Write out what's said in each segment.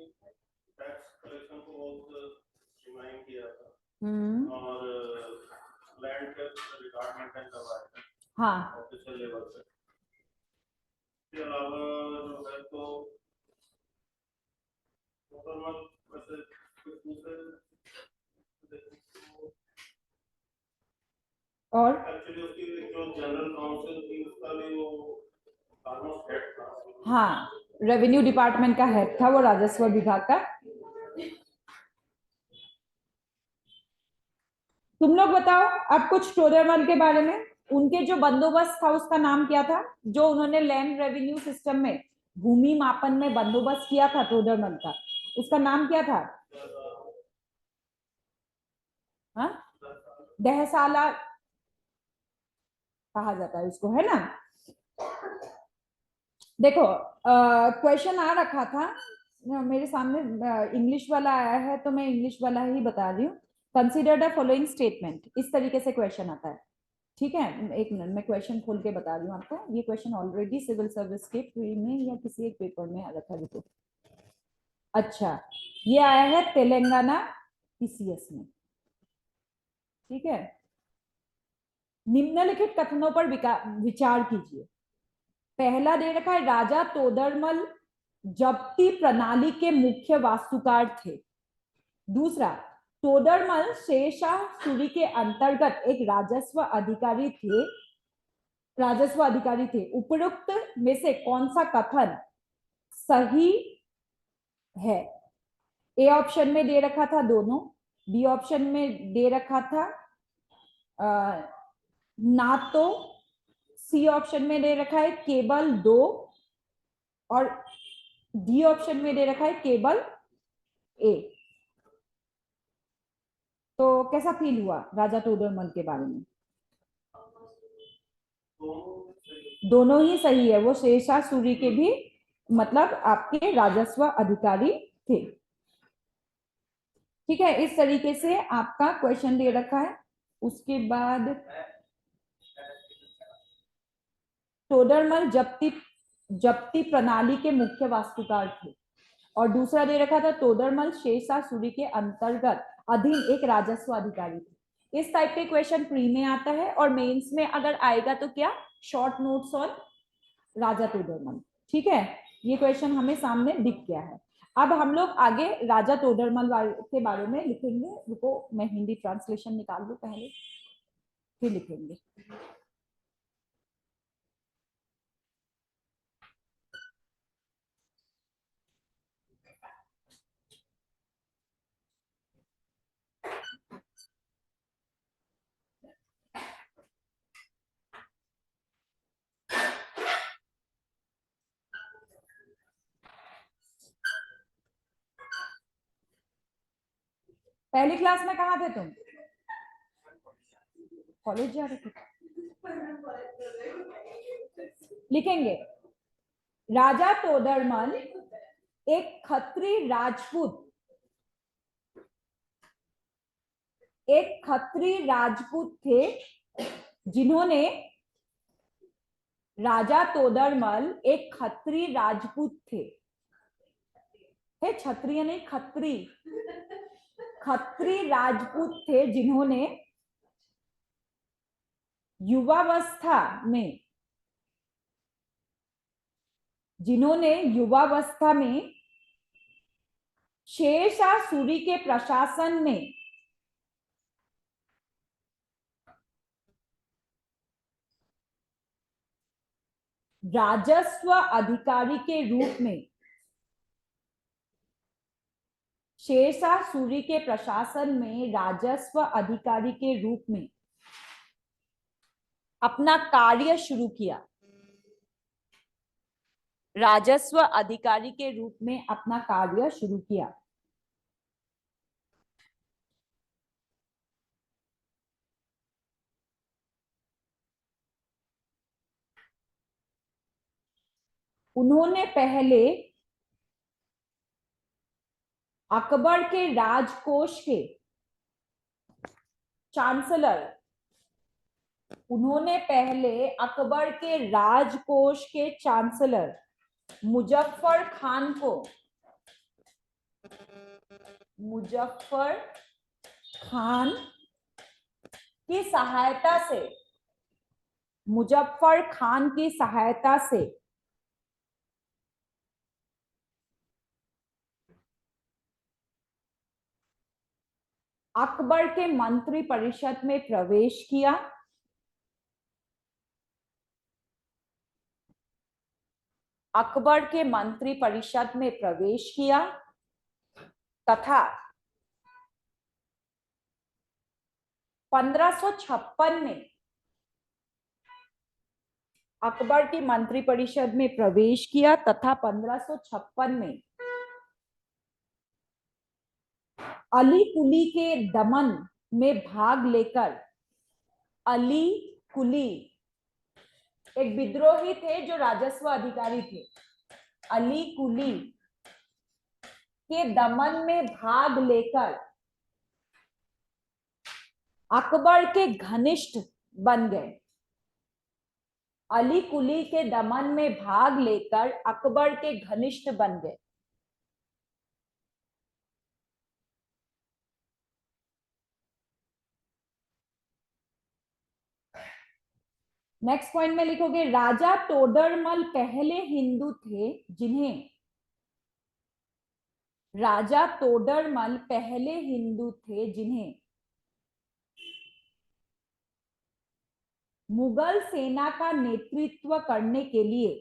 Tax collection को बहुत streamline किया था और लैंड टैक्स डिपार्टमेंट करवाया था हाँ ऑफिशियल लेवल पे। इसके अलावा जो है तो वैसे दूसरे और एक्चुअली उसकी जो जनरल काउंसिल थी उसका भी वो ऑलमोस्ट हेड था। हाँ, रेवेन्यू डिपार्टमेंट का हेड था वो, राजस्व विभाग का। तुम लोग बताओ अब कुछ टोडरमल के बारे में। उनके जो बंदोबस्त था उसका नाम क्या था, जो उन्होंने लैंड रेवेन्यू सिस्टम में भूमि मापन में बंदोबस्त किया था टोडरमल का, उसका नाम क्या था? हाँ, दहसाला कहा जाता है उसको, है ना। देखो क्वेश्चन आ रखा था मेरे सामने, इंग्लिश वाला आया है तो मैं इंग्लिश वाला ही बता रही हूँ। कंसिडर द फॉलोइंग स्टेटमेंट, इस तरीके से क्वेश्चन आता है। ठीक है, एक मिनट मैं क्वेश्चन खोल के बता रही हूँ आपको। ये क्वेश्चन ऑलरेडी सिविल सर्विस के प्री में या किसी एक पेपर में आ रखा है। देखो, अच्छा ये आया है तेलंगाना पीसीएस में। ठीक है, निम्नलिखित कथनों पर विचार कीजिए। पहला दे रखा है, राजा तोदरमल जब्ती प्रणाली के मुख्य वास्तुकार थे। दूसरा, तोदरमल शेरशाह सूरी के अंतर्गत एक राजस्व अधिकारी थे। उपरोक्त में से कौन सा कथन सही है? ए ऑप्शन में दे रखा था दोनों, बी ऑप्शन में दे रखा था ना तो, सी ऑप्शन में दे रखा है केवल दो, और डी ऑप्शन में दे रखा है केवल ए। तो कैसा फील हुआ राजा तोदरमल के बारे में? दोनों ही सही है, वो शेरशाह सूरी के भी मतलब आपके राजस्व अधिकारी थे। ठीक है, इस तरीके से आपका क्वेश्चन दे रखा है। उसके बाद तोदरमल जब्ती प्रणाली के मुख्य वास्तुकार थे, और दूसरा दे रखा था तोदरमल शेरशाह सूरी के अंतर्गत अधीन एक राजस्व अधिकारी थे। इस टाइप के क्वेश्चन प्री में आता है, और मेंस में अगर आएगा तो क्या, शॉर्ट नोट्स ऑन राजा तोदरमल। ठीक है, ये क्वेश्चन हमें सामने दिख गया है। अब हम लोग आगे राजा तोदरमल के बारे में लिखेंगे। रुको मैं हिंदी ट्रांसलेशन निकाल लूं पहले, फिर लिखेंगे। पहली क्लास में कहाँ थे तुम? कॉलेज जा रहे थे? लिखेंगे, राजा तोदरमल एक खत्री राजपूत थे, जिन्होंने राजा तोदरमल एक खत्री राजपूत थे, है क्षत्रिय नहीं, खत्री राजपूत थे, जिन्होंने युवावस्था में शेरशाह सूरी के प्रशासन में राजस्व अधिकारी के रूप में शेरशाह सूरी के प्रशासन में राजस्व अधिकारी के रूप में अपना कार्य शुरू किया। राजस्व अधिकारी के रूप में अपना कार्य शुरू किया। उन्होंने पहले अकबर के राजकोष के चांसलर मुजफ्फर खान को मुजफ्फर खान की सहायता से, मुजफ्फर खान की सहायता से अकबर के मंत्री परिषद में प्रवेश किया, अकबर के मंत्री परिषद में प्रवेश किया तथा 1556 में अकबर की मंत्री परिषद में प्रवेश किया तथा 1556 में अली कुली के दमन में भाग लेकर, अली कुली एक विद्रोही थे जो राजस्व अधिकारी थे, अली कुली के दमन में भाग लेकर अकबर के घनिष्ठ बन गए, अली कुली के दमन में भाग लेकर अकबर के घनिष्ठ बन गए। नेक्स्ट पॉइंट में लिखोगे, राजा तोडरमल पहले हिंदू थे जिन्हें, राजा तोडरमल पहले हिंदू थे जिन्हें मुगल सेना का नेतृत्व करने के लिए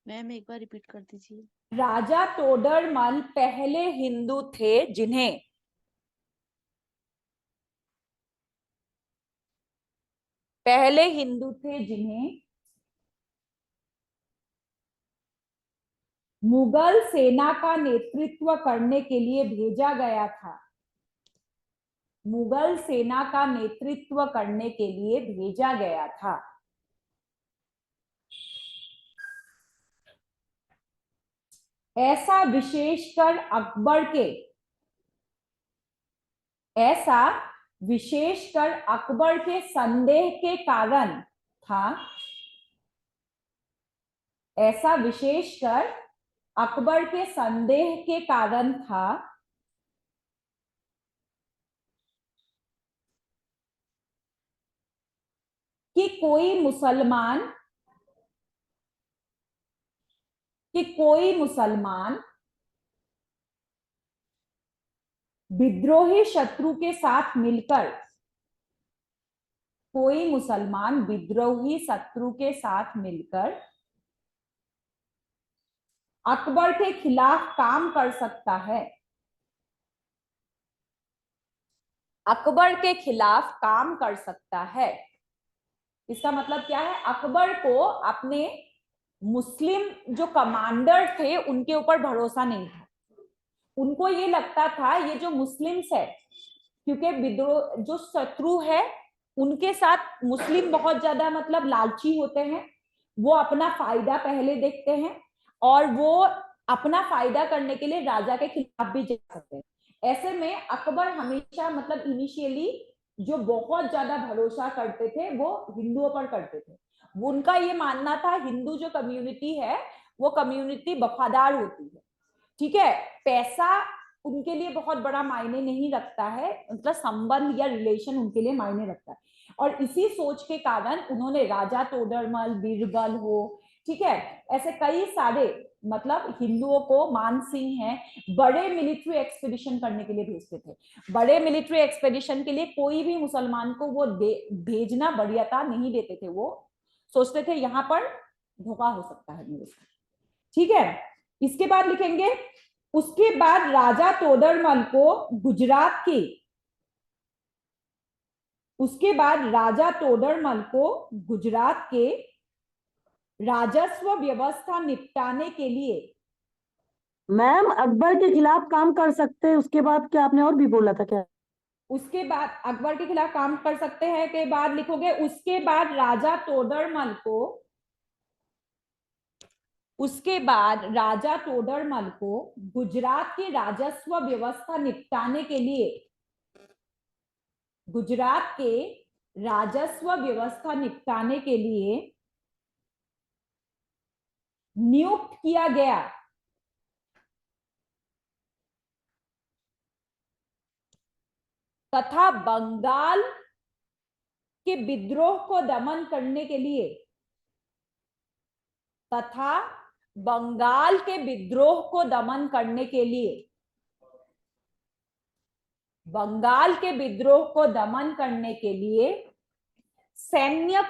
मैम एक बार रिपीट कर दीजिए। राजा तोडरमल पहले हिंदू थे जिन्हें पहले हिंदू थे जिन्हें मुगल सेना का नेतृत्व करने के लिए भेजा गया था, मुगल सेना का नेतृत्व करने के लिए भेजा गया था। ऐसा विशेषकर अकबर के, ऐसा विशेषकर अकबर के संदेह के कारण था, ऐसा विशेषकर अकबर के संदेह के कारण था कि कोई मुसलमान विद्रोही शत्रु के साथ मिलकर, कोई मुसलमान विद्रोही शत्रु के साथ मिलकर अकबर के खिलाफ काम कर सकता है, अकबर के खिलाफ काम कर सकता है। इसका मतलब क्या है, अकबर को अपने मुस्लिम जो कमांडर थे उनके ऊपर भरोसा नहीं था, उनको ये लगता था ये जो मुस्लिम्स है, क्योंकि विद्रोह जो शत्रु है उनके साथ मुस्लिम बहुत ज्यादा मतलब लालची होते हैं, वो अपना फायदा पहले देखते हैं और वो अपना फायदा करने के लिए राजा के खिलाफ भी जा सकते हैं। ऐसे में अकबर हमेशा मतलब इनिशियली जो बहुत ज्यादा भरोसा करते थे वो हिंदुओं पर करते थे। उनका ये मानना था हिंदू जो कम्युनिटी है वो कम्युनिटी वफादार होती है, ठीक है, पैसा उनके लिए बहुत बड़ा मायने नहीं रखता है, मतलब संबंध या रिलेशन उनके लिए मायने रखता है। और इसी सोच के कारण उन्होंने राजा तोडरमल, बीरबल हो, ठीक है, ऐसे कई सारे मतलब हिंदुओं को, मान सिंह है, बड़े मिलिट्री एक्सपेडिशन करने के लिए भेजते थे। बड़े मिलिट्री एक्सपेडिशन के लिए कोई भी मुसलमान को वो भेजना वरीयता नहीं देते थे, वो सोचते थे यहाँ पर धोखा हो सकता है मेरे साथ, ठीक है। इसके बाद लिखेंगे, उसके बाद राजा तोडरमल को गुजरात की, उसके बाद राजा तोडरमल को गुजरात के राजस्व व्यवस्था निपटाने के लिए, मैम अकबर के खिलाफ काम कर सकते हैं, उसके बाद क्या आपने और भी बोला था क्या? उसके बाद अकबर के खिलाफ काम कर सकते हैं के बाद लिखोगे, उसके बाद राजा तोडरमल को, उसके बाद राजा तोडरमल को गुजरात की राजस्व व्यवस्था निपटाने के लिए, गुजरात के राजस्व व्यवस्था निपटाने के लिए नियुक्त किया गया तथा बंगाल के विद्रोह को दमन करने के लिए तथा बंगाल के विद्रोह को दमन करने के लिए बंगाल के विद्रोह को दमन करने के लिए सैन्य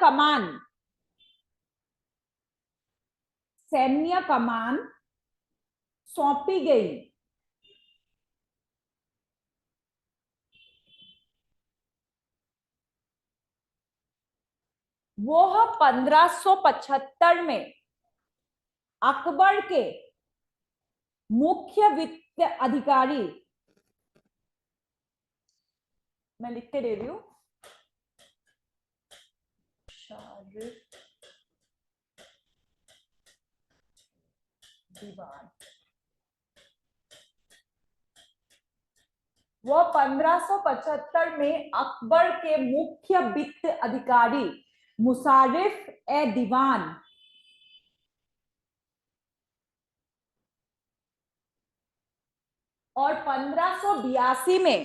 कमान सौंपी गई। वह 1575 में अकबर के मुख्य वित्त अधिकारी, मैं लिख के दे रही हूं, दीवान, वह 1575 में अकबर के मुख्य वित्त अधिकारी मुशारिफ ए दीवान और 1582 में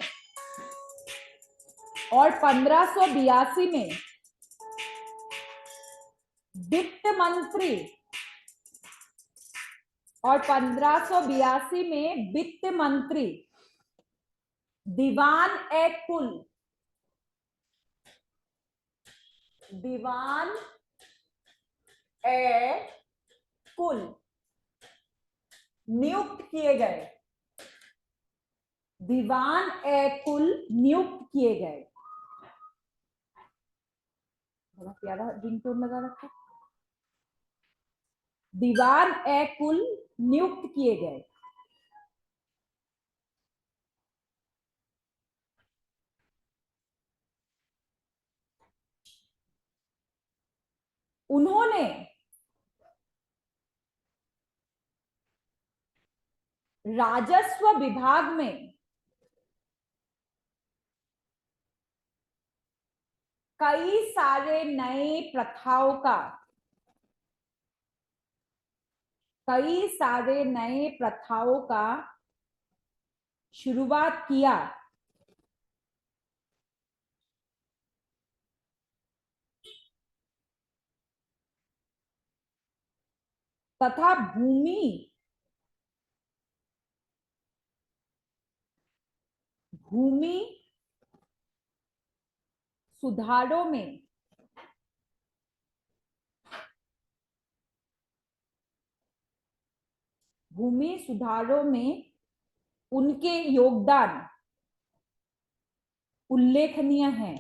वित्त मंत्री दीवान ए कुल नियुक्त किए गए। दीवान ए कुल नियुक्त किए गए। बड़ा प्यारा रिंगटोन लगा रखा। दीवान ए कुल नियुक्त किए गए। उन्होंने राजस्व विभाग में कई सारे नए प्रथाओं का शुरुआत किया तथा भूमि सुधारों में उनके योगदान उल्लेखनीय है।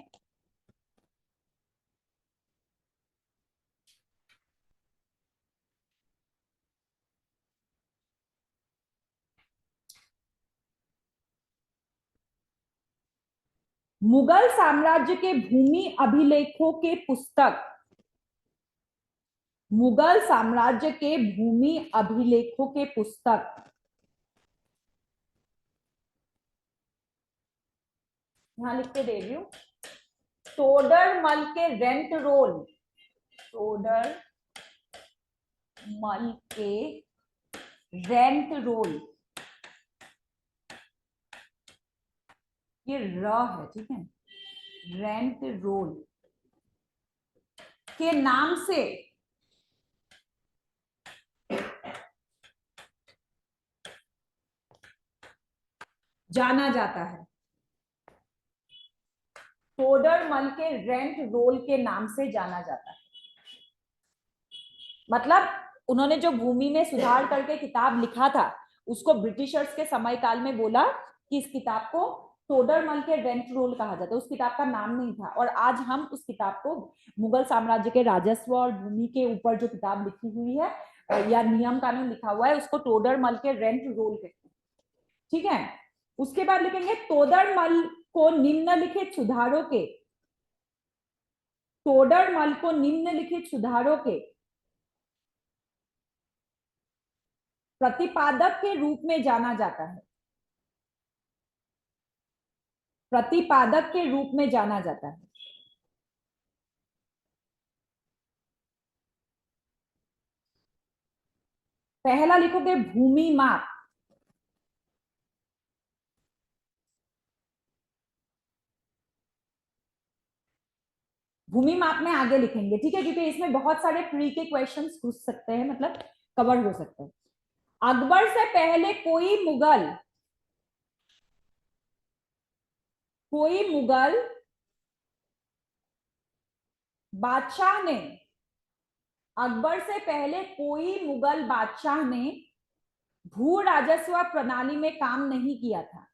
मुगल साम्राज्य के भूमि अभिलेखों के पुस्तक यहां लिख के दे रही हूं। तोडरमल के रेंट रोल, ये र है, ठीक है, रेंट रोल के नाम से जाना जाता है। तोडरमल के रेंट रोल के नाम से जाना जाता है। मतलब उन्होंने जो भूमि में सुधार करके किताब लिखा था उसको ब्रिटिशर्स के समय काल में बोला कि इस किताब को तोडरमल के रेंट रोल कहा जाता है। उस किताब का नाम नहीं था और आज हम उस किताब को मुगल साम्राज्य के राजस्व और भूमि के ऊपर जो किताब लिखी हुई है या नियम कानून लिखा हुआ है उसको तोडरमल के रेंट रोल कहते हैं, ठीक है। उसके बाद लिखेंगे तोडरमल को निम्नलिखित सुधारों के प्रतिपादक के रूप में जाना जाता है। पहला लिखोगे भूमि माप, भूमि माप में आगे लिखेंगे, ठीक है, क्योंकि इसमें बहुत सारे प्री के क्वेश्चंस पूछ सकते हैं, मतलब कवर हो सकते हैं। अकबर से पहले कोई मुगल बादशाह ने, अकबर से पहले कोई मुगल बादशाह ने भू राजस्व प्रणाली में काम नहीं किया था।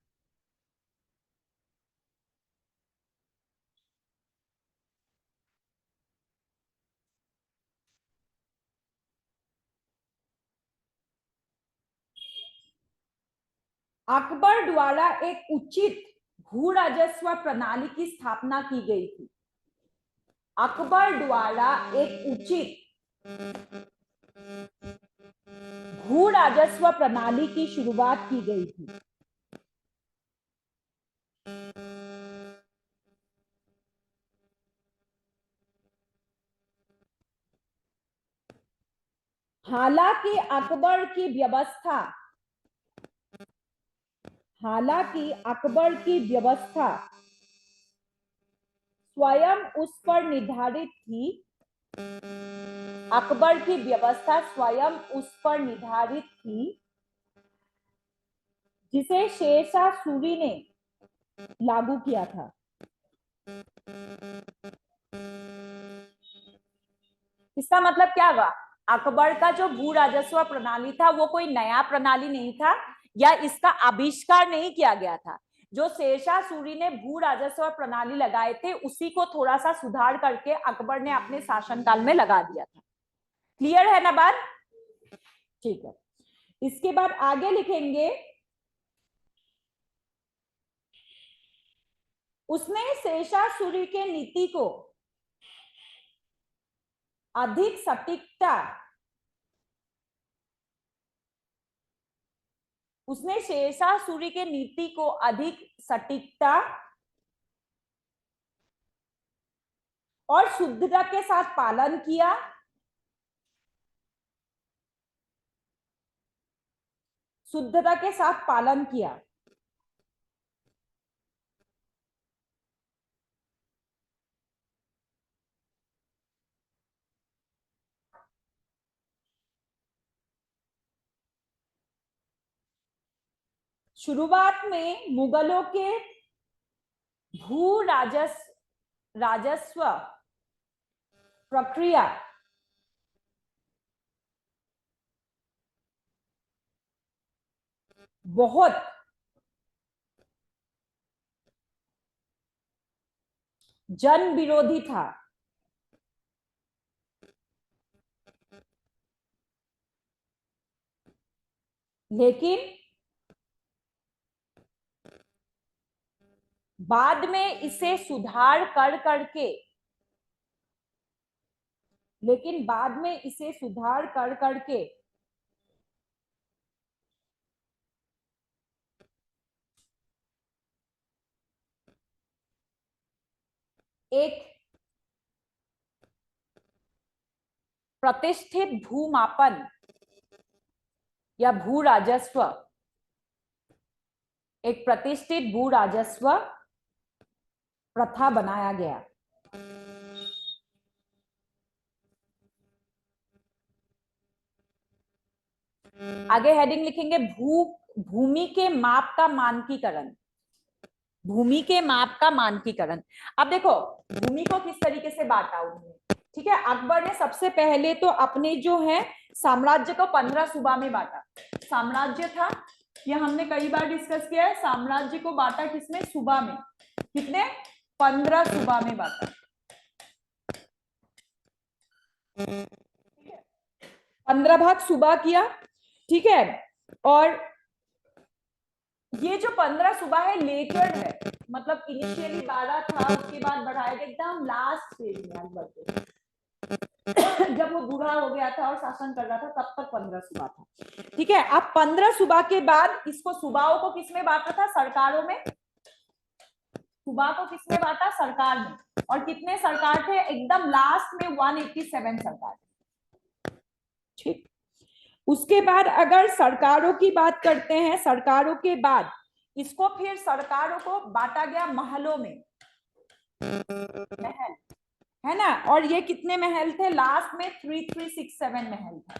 अकबर द्वारा एक उचित भू राजस्व प्रणाली की स्थापना की गई थी। अकबर द्वारा एक उचित भू राजस्व प्रणाली की शुरुआत की गई थी। हालांकि अकबर की व्यवस्था स्वयं उस पर निर्धारित थी। अकबर की व्यवस्था स्वयं उस पर निर्धारित थी जिसे शेरशाह सूरी ने लागू किया था। इसका मतलब क्या हुआ? अकबर का जो भू राजस्व प्रणाली था वो कोई नया प्रणाली नहीं था या इसका आविष्कार नहीं किया गया था। जो शेरशाह सूरी ने भू राजस्व प्रणाली लगाए थे उसी को थोड़ा सा सुधार करके अकबर ने अपने शासनकाल में लगा दिया था। क्लियर है ना बात? ठीक है, इसके बाद आगे लिखेंगे, उसने शेरशाह सूरी के नीति को अधिक सटीकता, उसने शेरशाह सूरी के नीति को अधिक सटीकता और शुद्धता के साथ पालन किया। शुद्धता के साथ पालन किया। शुरुआत में मुगलों के भू राजस्व प्रक्रिया बहुत जन विरोधी था। लेकिन बाद में इसे सुधार कर करके एक प्रतिष्ठित भूमापन या भू राजस्व, एक प्रतिष्ठित भू राजस्व प्रथा बनाया गया। आगे हेडिंग लिखेंगे भूमि के माप का मानकीकरण। भूमि के माप का मानकीकरण। अब देखो भूमि को किस तरीके से बांटा उन्होंने, ठीक है। अकबर ने सबसे पहले तो अपने जो है साम्राज्य को 15 सूबा में बांटा। साम्राज्य था, ये हमने कई बार डिस्कस किया है। साम्राज्य को बांटा किसमें? सूबा में। कितने? 15 सूबा में बांटा। 15 भाग सूबा किया, ठीक है। और ये जो 15 सूबा है लेटर है, मतलब इनिशियली 12 था, उसके बाद बढ़ाया गया एकदम लास्ट स्टेज में अकबर के जब वो बूढ़ा हो गया था और शासन कर रहा था तब तक 15 सूबा था, ठीक है। अब 15 सूबा के बाद इसको सूबाओं को किसमें बांटा था? सरकारों में। सूबा को किसमें बांटा? सरकार में। और कितने सरकार थे? एकदम लास्ट में 187 सरकार, ठीक। उसके बाद अगर सरकारों की बात करते हैं, सरकारों के बाद इसको फिर सरकारों को बांटा गया महलों में, महल है ना। और ये कितने महल थे? लास्ट में 3367 महल थे।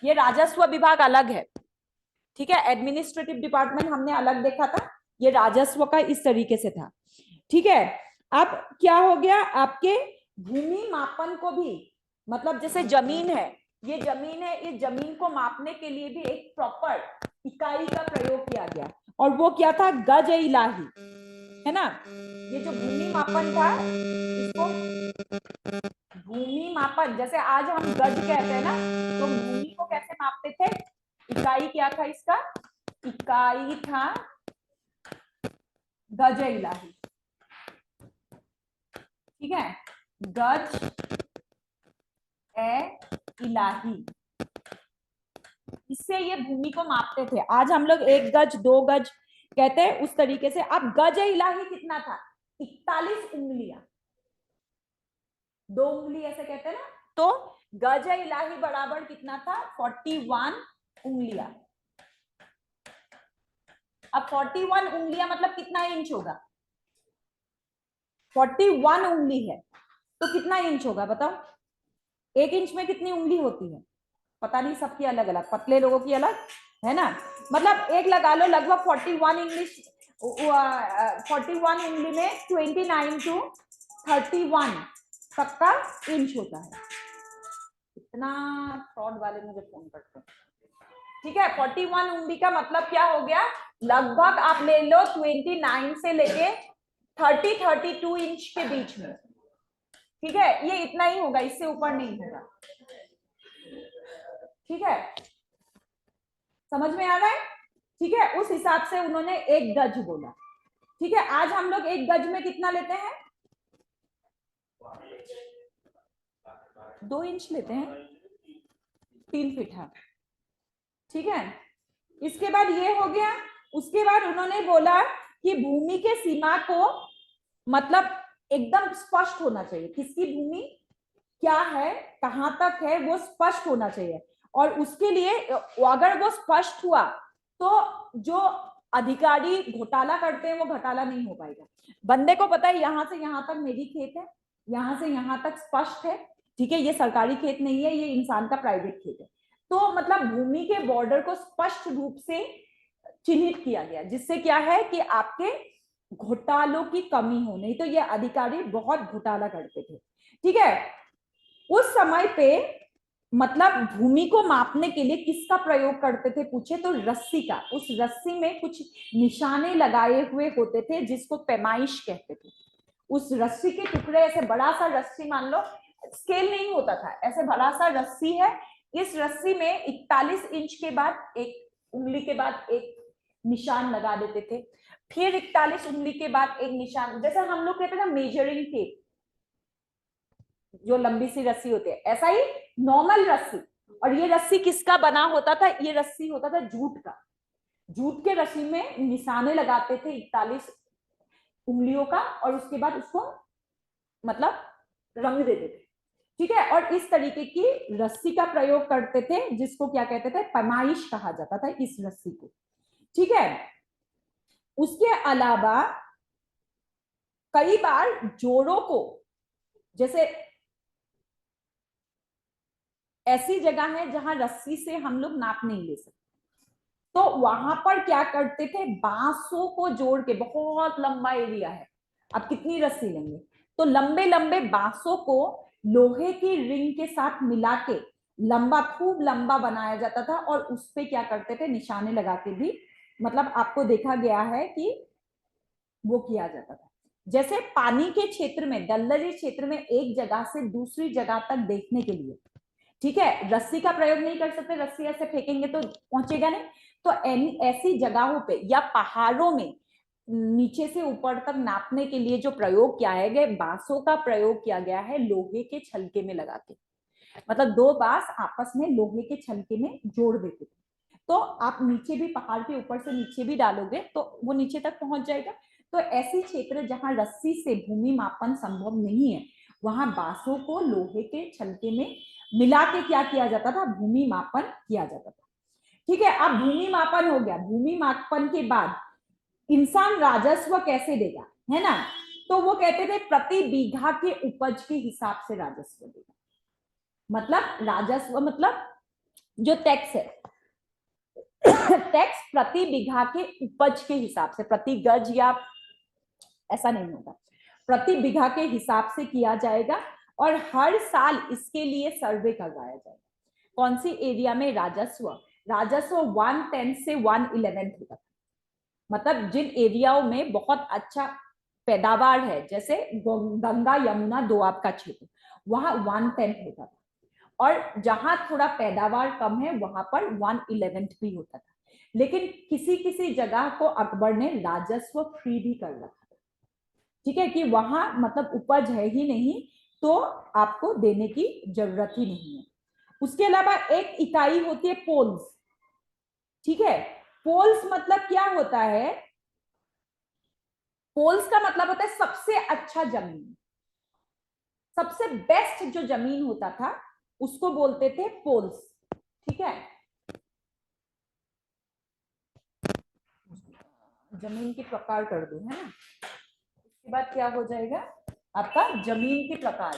ये राजस्व विभाग अलग है, ठीक है, एडमिनिस्ट्रेटिव डिपार्टमेंट हमने अलग देखा था, ये राजस्व का इस तरीके से था, ठीक है। अब क्या हो गया, आपके भूमि मापन को भी, मतलब जैसे जमीन है, ये जमीन है, इस जमीन को मापने के लिए भी एक प्रॉपर इकाई का प्रयोग किया गया, और वो क्या था? गज इलाही, है ना। ये जो भूमि मापन था, इसको भूमि मापन, जैसे आज हम गज कहते हैं ना, तो भूमि को कैसे मापते थे? इकाई क्या था इसका? इकाई था गज इलाही, ठीक है, गज ए इलाही, इससे ये भूमि को मापते थे। आज हम लोग 1 गज 2 गज कहते हैं, उस तरीके से। अब गज इलाही कितना था? 41 उंगलियां, 2 उंगली ऐसे कहते हैं ना, तो गज इलाही बराबर कितना था? 41 उंगलियां। अब 41 उंगलियां मतलब कितना इंच होगा? 41 उंगली है तो कितना इंच होगा बताओ? 1 इंच में कितनी उंगली होती है? पता नहीं, सबकी अलग अलग, पतले लोगों की अलग, है ना। मतलब एक लगा लो, लगभग 41 इंग्लिश 41 उंगली में 29 to 31 तक का इंच होता है। इतना फ्रॉड वाले मुझे फोन करते हैं, ठीक है। 41 उंगली का मतलब क्या हो गया? लगभग आप ले लो 29 से लेके 32 इंच के बीच में, ठीक है। ये इतना ही होगा, इससे ऊपर नहीं होगा, ठीक है। समझ में आ रहा है? ठीक है, उस हिसाब से उन्होंने 1 गज बोला, ठीक है। आज हम लोग 1 गज में कितना लेते हैं? 2 इंच लेते हैं, 3 फीट, हाँ, ठीक है। इसके बाद ये हो गया। उसके बाद उन्होंने बोला कि भूमि के सीमा को मतलब एकदम स्पष्ट होना चाहिए, किसकी भूमि क्या है, कहां तक है, वो स्पष्ट होना चाहिए। और उसके लिए अगर वो स्पष्ट हुआ तो जो अधिकारी घोटाला करते हैं वो घोटाला नहीं हो पाएगा। बंदे को पता है यहां से यहां तक मेरी खेत है, यहां से यहां तक स्पष्ट है, ठीक है, ये सरकारी खेत नहीं है, ये इंसान का प्राइवेट खेत है। तो मतलब भूमि के बॉर्डर को स्पष्ट रूप से चिन्हित किया गया, जिससे क्या है कि आपके घोटालों की कमी हो। नहीं तो ये अधिकारी बहुत घोटाला करते थे, ठीक है। उस समय पे मतलब भूमि को मापने के लिए किसका प्रयोग करते थे पूछे तो रस्सी का। उस रस्सी में कुछ निशाने लगाए हुए होते थे जिसको पैमाइश कहते थे। उस रस्सी के टुकड़े, ऐसे बड़ा सा रस्सी मान लो, स्केल नहीं होता था, ऐसे बड़ा सा रस्सी है, इस रस्सी में 41 इंच के बाद एक उंगली के बाद एक निशान लगा देते थे, फिर 41 उंगली के बाद एक निशान, जैसे हम लोग कहते थे मेजरिंग टेप, जो लंबी सी रस्सी होती है, ऐसा ही नॉर्मल रस्सी। और ये रस्सी किसका बना होता था? ये रस्सी होता था जूट का। जूट के रस्सी में निशाने लगाते थे 41 उंगलियों का, और उसके बाद उसको मतलब रंग देते थे, ठीक है। और इस तरीके की रस्सी का प्रयोग करते थे जिसको क्या कहते थे? पैमाइश कहा जाता था इस रस्सी को, ठीक है। उसके अलावा कई बार जोड़ों को, जैसे ऐसी जगह है जहां रस्सी से हम लोग नाप नहीं ले सकते, तो वहां पर क्या करते थे? बांसों को जोड़ के, बहुत लंबा एरिया है, अब कितनी रस्सी लेंगे, तो लंबे लंबे बांसों को लोहे की रिंग के साथ मिला के लंबा, खूब लंबा बनाया जाता था, और उस पे क्या करते थे? निशाने लगा के भी, मतलब आपको देखा गया है कि वो किया जाता था। जैसे पानी के क्षेत्र में, दलदली क्षेत्र में एक जगह से दूसरी जगह तक देखने के लिए, ठीक है, रस्सी का प्रयोग नहीं कर सकते, रस्सी ऐसे फेंकेंगे तो पहुंचेगा नहीं, तो ऐसी जगहों पे या पहाड़ों में नीचे से ऊपर तक नापने के लिए जो प्रयोग किया है, बांसों का प्रयोग किया गया है लोहे के छलके में लगा के, मतलब 2 बांस आपस में लोहे के छलके में जोड़ देते थे, तो आप नीचे भी, पहाड़ के ऊपर से नीचे भी डालोगे तो वो नीचे तक पहुंच जाएगा। तो ऐसी क्षेत्र जहां रस्सी से भूमि मापन संभव नहीं है, वहां बांसों को लोहे के छलके में मिला के क्या किया जाता था, भूमि मापन किया जाता था। ठीक है, अब भूमि मापन हो गया, भूमि मापन के बाद इंसान राजस्व कैसे देगा, है ना, तो वो कहते थे प्रति बीघा के उपज के हिसाब से राजस्व देगा। मतलब राजस्व मतलब जो टैक्स है, टैक्स प्रति बीघा के उपज के हिसाब से, प्रति गज या ऐसा नहीं होगा, प्रति बीघा के हिसाब से किया जाएगा और हर साल इसके लिए सर्वे करवाया जाएगा। कौन सी एरिया में राजस्व 110 से 111 होता था। मतलब जिन एरियाओं में बहुत अच्छा पैदावार है, जैसे गंगा यमुना दोआब का क्षेत्र, वहां 110 होता था, और जहां थोड़ा पैदावार कम है वहां पर 111 भी होता था। लेकिन किसी किसी जगह को अकबर ने राजस्व फ्री भी कर रखा था। ठीक है, कि वहां मतलब उपज है ही नहीं तो आपको देने की जरूरत ही नहीं है। उसके अलावा एक इकाई होती है पोल्स। ठीक है, पोल्स मतलब क्या होता है, पोल्स का मतलब होता है सबसे अच्छा जमीन, सबसे बेस्ट जो जमीन होता था उसको बोलते थे पोल्स। ठीक है, जमीन के प्रकार कर दो, है ना, उसके बाद क्या हो जाएगा आपका जमीन के प्रकार।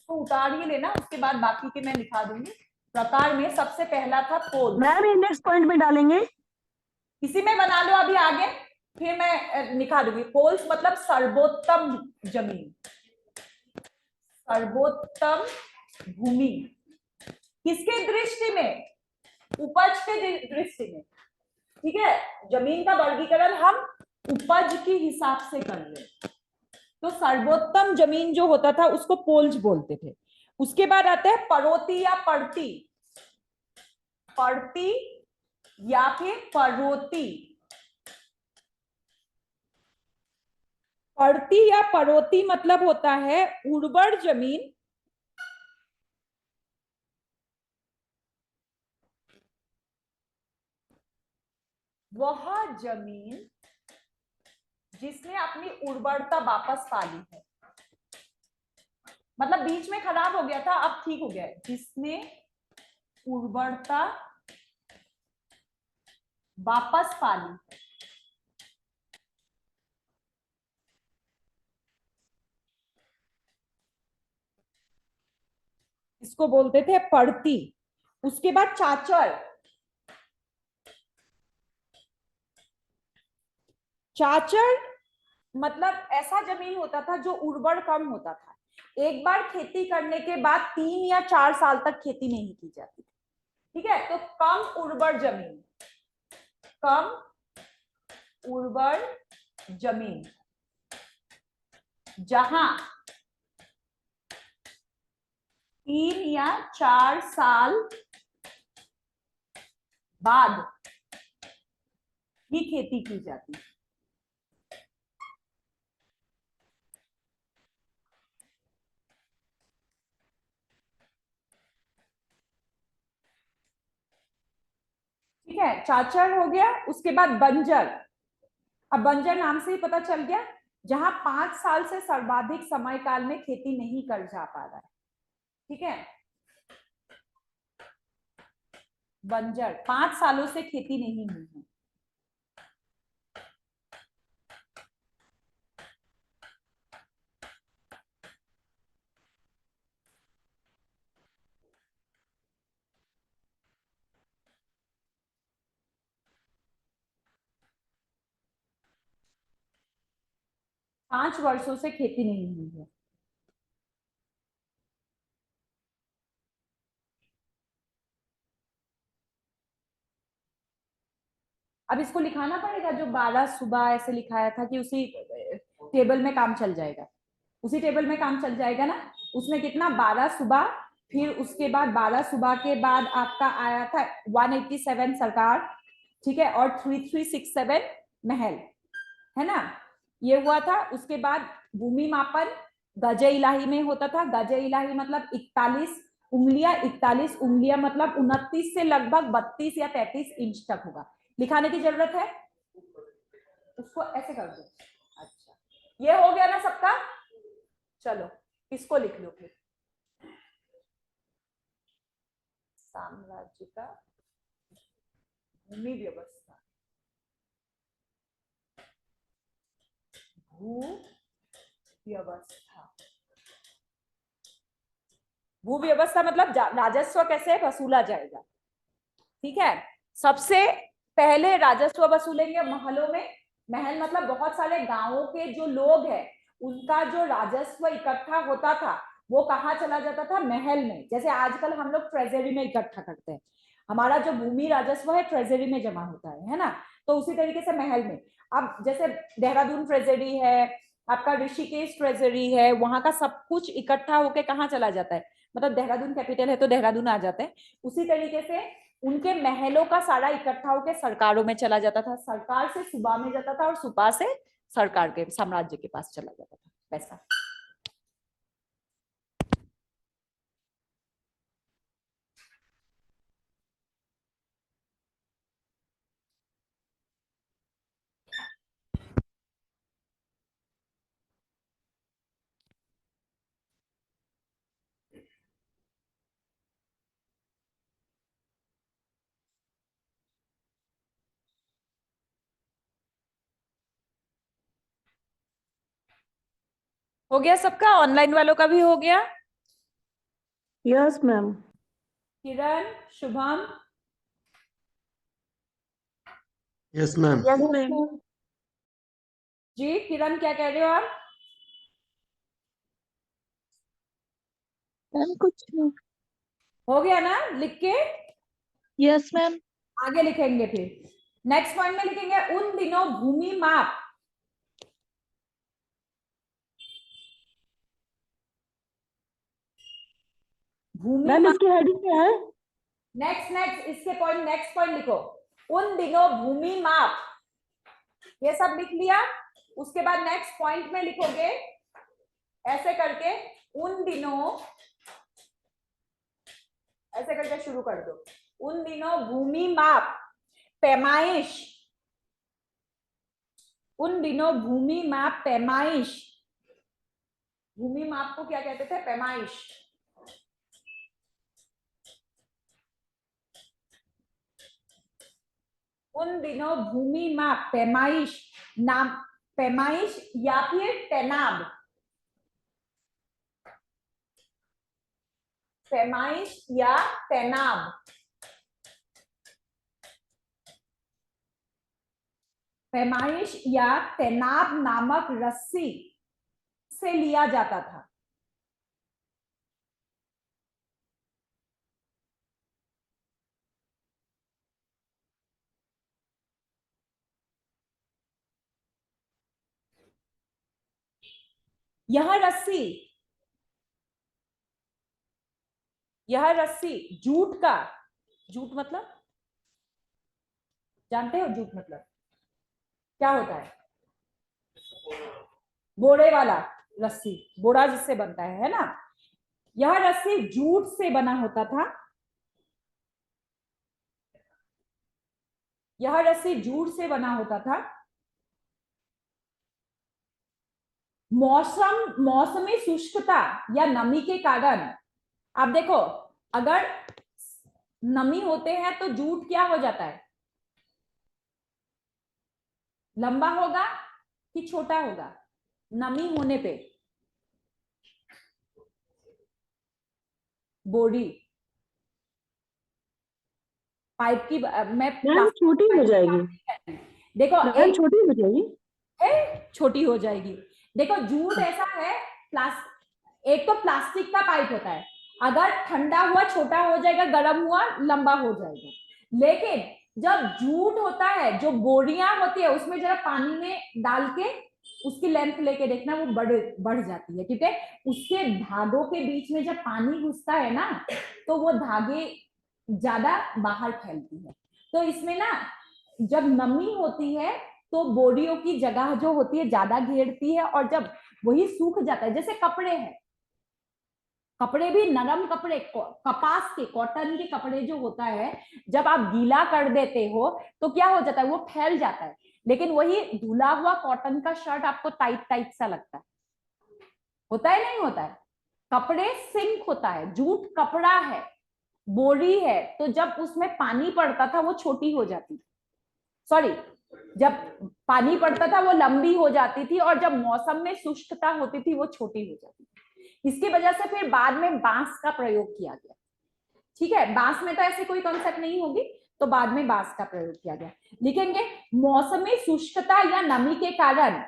तो उतार ही लेना, उसके बाद बाकी के मैं लिखा दूंगी। प्रकार में सबसे पहला था पोल। मैम इंडेक्स पॉइंट में डालेंगे, इसी में बना लो अभी आगे, फिर मैं लिखा दूंगी। पोल्स मतलब सर्वोत्तम जमीन, सर्वोत्तम भूमि, किसके दृष्टि में, उपज के दृष्टि में। ठीक है, जमीन का वर्गीकरण हम उपज के हिसाब से कर रहे हैं, तो सर्वोत्तम जमीन जो होता था उसको पोल्स बोलते थे। उसके बाद आता है पड़ोती या पड़ती, पड़ती या फिर पड़ोती। पड़ती या पड़ोती मतलब होता है उर्वर जमीन, वह जमीन जिसने अपनी उर्वरता वापस पा ली है, मतलब बीच में खराब हो गया था अब ठीक हो गया है, जिसने उर्वरता वापस पा ली है। इसको बोलते थे पड़ती। उसके बाद चाचर, चाचर मतलब ऐसा जमीन होता था जो उर्वर कम होता था, एक बार खेती करने के बाद 3 या 4 साल तक खेती नहीं की जाती। ठीक है, तो कम उर्वर जमीन, कम उर्वर जमीन जहां 3 या 4 साल बाद ही खेती की जाती है। ठीक है, चाचर हो गया। उसके बाद बंजर। अब बंजर नाम से ही पता चल गया, जहां 5 साल से सर्वाधिक समय काल में खेती नहीं कर जा पा रहा है। ठीक है, बंजर 5 सालों से खेती नहीं हुई है। पांच वर्षों से खेती नहीं हुई है। अब इसको लिखाना पड़ेगा, जो 12 सुबह ऐसे लिखाया था कि उसी टेबल में काम चल जाएगा, उसी टेबल में काम चल जाएगा ना। उसमें कितना 12 सुबह, फिर उसके बाद 12 सुबह के बाद आपका आया था 187 सरकार। ठीक है, और 3367 महल, है ना, ये हुआ था। उसके बाद भूमि मापन गजे इलाही में होता था। गजे इलाही मतलब 41 उंगलियां, 41 उंगलियां मतलब 29 से लगभग 32 या 33 इंच तक होगा। लिखाने की जरूरत है, उसको ऐसे कर दो। अच्छा, ये हो गया ना सबका। चलो इसको लिख लो फिर, साम्राज्य का भूमि व्यवस्था, भू व्यवस्था। भू व्यवस्था मतलब राजस्व कैसे वसूला जाएगा, ठीक है। सबसे पहले राजस्व वसूलेंगे महलों में। महल मतलब बहुत सारे गांवों के जो लोग हैं उनका जो राजस्व इकट्ठा होता था वो कहाँ चला जाता था, महल में। जैसे आजकल हम लोग ट्रेजरी में इकट्ठा करते हैं, हमारा जो भूमि राजस्व है ट्रेजरी में जमा होता है ना, तो उसी तरीके से महल में। अब जैसे देहरादून ट्रेजरी है, आपका ऋषिकेश ट्रेजरी है, वहां का सब कुछ इकट्ठा होके कहाँ चला जाता है, मतलब देहरादून कैपिटल है तो देहरादून आ जाते हैं। उसी तरीके से उनके महलों का सारा इकट्ठा होकर सरकारों में चला जाता था, सरकार से सूबा में जाता था और सूबा से सरकार के साम्राज्य के पास चला जाता था पैसा। हो गया सबका, ऑनलाइन वालों का भी हो गया। Yes ma'am. Kiran, Shubham, yes ma'am. Yes ma'am. जी किरण क्या कह रहे हो आप? मैम कुछ नहीं। हो गया ना लिख के? Yes ma'am. आगे लिखेंगे फिर, नेक्स्ट पॉइंट में लिखेंगे उन दिनों भूमि माप, भूमि मैम माप। इसकी हेडिंग क्या है? नेक्स्ट इसके पॉइंट, नेक्स्ट पॉइंट लिखो, उन दिनों भूमि माप, ये सब लिख लिया। उसके बाद नेक्स्ट पॉइंट में लिखोगे ऐसे करके, उन दिनों, ऐसे करके शुरू कर दो, उन दिनों भूमि माप पैमाइश, उन दिनों भूमि माप पैमाइश, भूमि माप को क्या कहते थे, पैमाइश। उन दिनों भूमि माप पैमाइश, नाम पैमाइश या फिर तैनाब, पैमाइश या तैनाब, पैमाइश या तैनाब नामक रस्सी से लिया जाता था। यह रस्सी जूट का, जूट मतलब जानते हो, जूट मतलब क्या होता है, बोरे वाला रस्सी, बोरा जिससे बनता है ना, यह रस्सी जूट से बना होता था, यह रस्सी जूट से बना होता था। मौसमी शुष्कता या नमी के कारण, आप देखो अगर नमी होते हैं तो जूट क्या हो जाता है, लंबा होगा कि छोटा होगा, नमी होने पे बोरी, पाइप की मैं मैम छोटी हो जाएगी, देखो मैम छोटी हो जाएगी, छोटी हो जाएगी। देखो जूट ऐसा है, एक तो प्लास्टिक का पाइप होता है, अगर ठंडा हुआ छोटा हो जाएगा, गर्म हुआ लंबा हो जाएगा। लेकिन जब जूट होता है, जो बोरियां होती है उसमें जरा पानी में डाल के उसकी लेंथ लेके देखना, वो बढ़ जाती है, ठीक है। उसके धागों के बीच में जब पानी घुसता है ना तो वो धागे ज्यादा बाहर फैलती है। तो इसमें ना जब नमी होती है तो बोरियों की जगह जो होती है ज्यादा घेरती है, और जब वही सूख जाता है, जैसे कपड़े हैं, कपड़े भी नरम कपड़े, कपास के, कॉटन के कपड़े जो होता है, जब आप गीला कर देते हो तो क्या हो जाता है, वो फैल जाता है। लेकिन वही धुला हुआ कॉटन का शर्ट आपको टाइट टाइट सा लगता है, होता है नहीं होता है? कपड़े सिंक होता है, जूट कपड़ा है, बोरी है, तो जब उसमें पानी पड़ता था वो छोटी हो जाती थी, सॉरी, जब पानी पड़ता था वो लंबी हो जाती थी, और जब मौसम में शुष्कता होती थी वो छोटी हो जाती थी। इसकी वजह से फिर बाद में बांस का प्रयोग किया गया। ठीक है, बांस में तो ऐसी कोई कॉन्सेप्ट नहीं होगी, तो बाद में बांस का प्रयोग किया गया। लिखेंगे मौसमी शुष्कता या नमी के कारण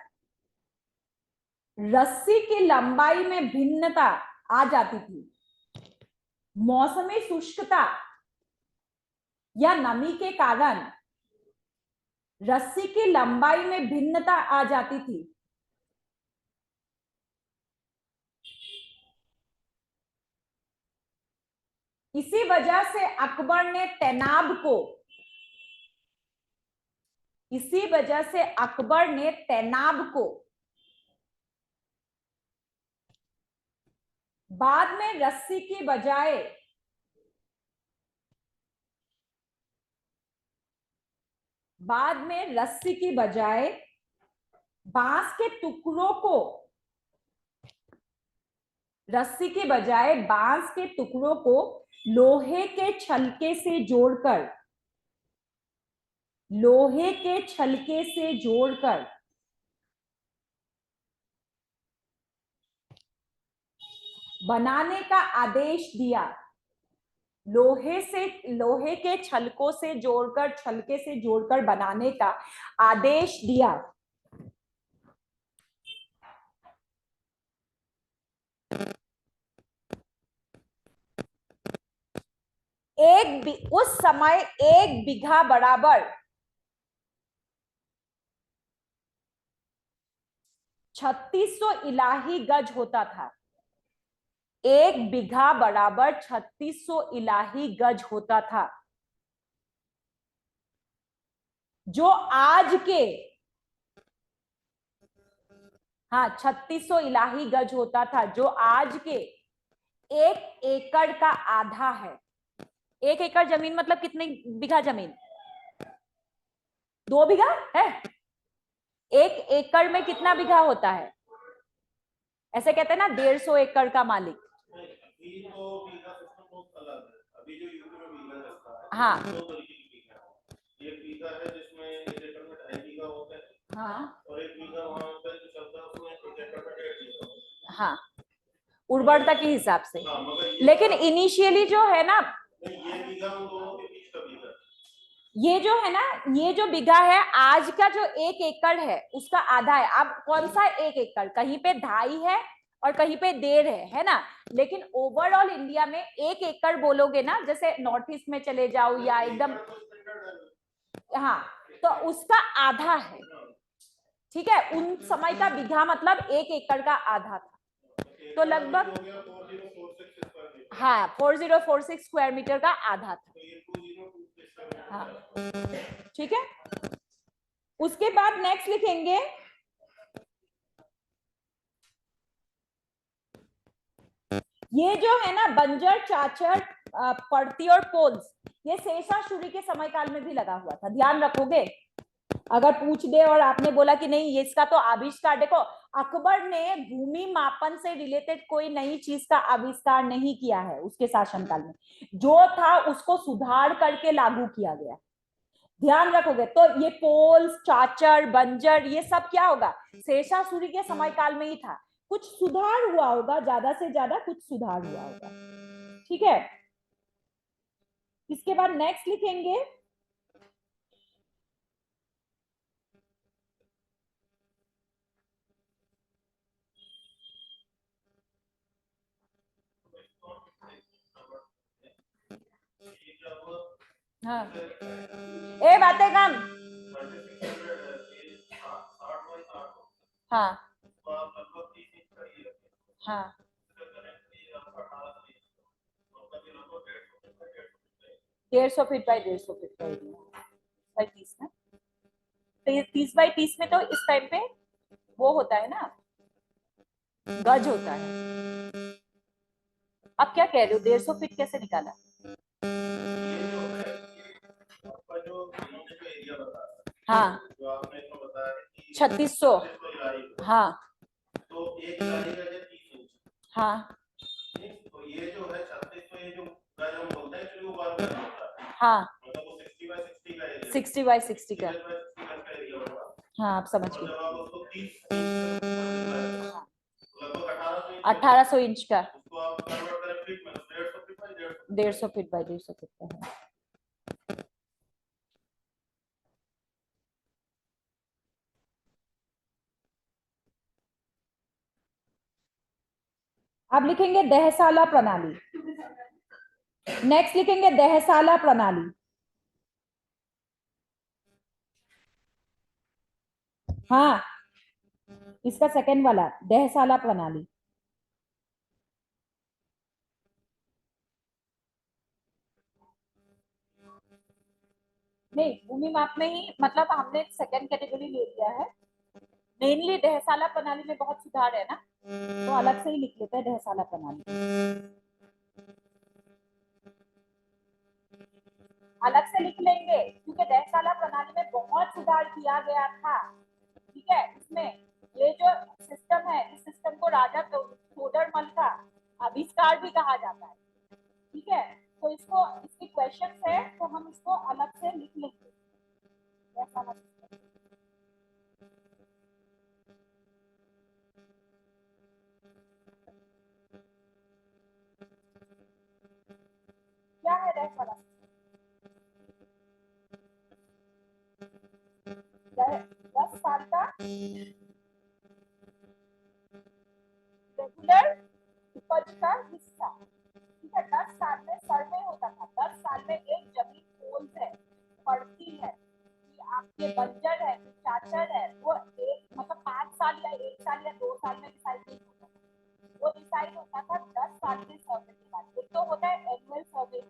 रस्सी की लंबाई में भिन्नता आ जाती थी। मौसमी शुष्कता या नमी के कारण रस्सी की लंबाई में भिन्नता आ जाती थी। इसी वजह से अकबर ने तैनाब को, इसी वजह से अकबर ने तैनाब को बाद में रस्सी की बजाय बांस के टुकड़ों को, रस्सी के बजाय बांस के टुकड़ों को लोहे के छलके से जोड़कर, लोहे के छलके से जोड़कर बनाने का आदेश दिया। लोहे के छलकों से जोड़कर, छलके से जोड़कर बनाने का आदेश दिया। उस समय 1 बीघा बराबर 3600 इलाही गज होता था। 1 बीघा बराबर 3600 इलाही गज होता था, जो आज के, हाँ 3600 इलाही गज होता था, जो आज के 1 एकड़ का आधा है। 1 एकड़ जमीन मतलब कितने बीघा जमीन? 2 बीघा है। 1 एकड़ में कितना बीघा होता है? ऐसे कहते हैं ना 150 एकड़ का मालिक। अभी तो बीघा सिस्टम बहुत अलग है। अभी जो यूपी में बीघा चलता है, हाँ। 2 तरीके की बीघा है। एक बीघा है जिसमें 1 एकड़ में 2.5 बीघा होता है, हाँ, और एक बीघा वहां होता है जो चलता है उसमें 1 एकड़ में 1.5 बीघा होता है। हाँ, उर्वरता के हिसाब से। हाँ, मगर ये लेकिन इनिशियली जो है ना, ये बीघा उन दोनों के बीच का बीघा, ये जो है ना, ये जो बीघा है आज का, जो 1 एकड़ है उसका आधा है। अब कौन सा 1 एकड़? कहीं पे 2.5 है और कहीं पे 1.5 है ना। लेकिन ओवरऑल इंडिया में 1 एकड़ बोलोगे ना, जैसे नॉर्थ ईस्ट में चले जाओ या एकदम, हाँ, तो उसका आधा है। ठीक है, उन समय का बीघा मतलब 1 एकड़ का आधा था, तो लगभग, हाँ 4046 स्क्वायर मीटर का आधा था। हाँ, ठीक है। उसके बाद नेक्स्ट लिखेंगे ये जो है ना बंजर, चाचर, पड़ती और पोल्स, ये शेषासुरी के समय काल में भी लगा हुआ था। ध्यान रखोगे, अगर पूछ दे और आपने बोला कि नहीं ये इसका तो आविष्कार, देखो अकबर ने भूमि मापन से रिलेटेड कोई नई चीज का आविष्कार नहीं किया है उसके शासनकाल में, जो था उसको सुधार करके लागू किया गया। ध्यान रखोगे तो ये पोल्स, चाचर, बंजर, ये सब क्या होगा? शेषासुरी के समय काल में ही था। कुछ सुधार हुआ होगा, ज्यादा से ज्यादा कुछ सुधार हुआ होगा। ठीक है, इसके बाद नेक्स्ट लिखेंगे हाँ, ए बातें कम, हाँ हाँ, 150 फीट बाई 150 फीट का एरिया 30 ना, तो ये 30 बाई 30 में तो इस टाइम पे वो होता है ना, गज होता है। अब क्या कह रहे हो, 150 फीट कैसे निकाला? हाँ, 3600, हाँ, तो 1 इकाई का 30 हाँ तो ये जो है 36, तो ये जो गज हम बोलते हैं एक्चुअली वो वर्ग गज होता है, हाँ मतलब वो 60 by 60 का एरिया, 60 by 60 का, 60 by 60 गज का एरिया होगा। हाँ आप समझ और गए। जब आप उसको 30 लगभग 1800 इंच का, उसको आप कन्वर्ट करें फीट में, 150 feet by 150 feet by 150 feet का है। अब लिखेंगे दहसाला प्रणाली। नेक्स्ट लिखेंगे दहसाला प्रणाली। हाँ इसका सेकंड वाला दहसाला प्रणाली। नहीं भूमि माप में ही, मतलब हमने सेकंड कैटेगरी ले लिया है। मेनली दहसाला प्रणाली में बहुत सुधार है ना, तो अलग से ही लिख लेते हैं दहसाला प्रणाली, अलग से लिख लेंगे क्योंकि दहसाला प्रणाली में बहुत सुधार किया गया था। ठीक है, इसमें ये जो सिस्टम है, इस सिस्टम को राजा तोडरमल का आविष्कार भी कहा जाता है। ठीक है, तो इसको, इसकी क्वेश्चन है तो हम इसको अलग से लिख लेंगे दहसाला सिस्टम। क्या है दहसाला सिस्टम? 10 साल का रेगुलर उपज का हिस्सा। ठीक है, 10 साल में सर्वे होता था, 10 साल में एक जमीन खोज है, पड़ती है कि आपके बंजर है, चाचर है, वो एक मतलब 5 साल या 1 साल या 2 साल में डिसाइड नहीं होता था, वो डिसाइड होता था 10 साल के सर्वे के बाद। एक तो होता है एनुअल सर्वे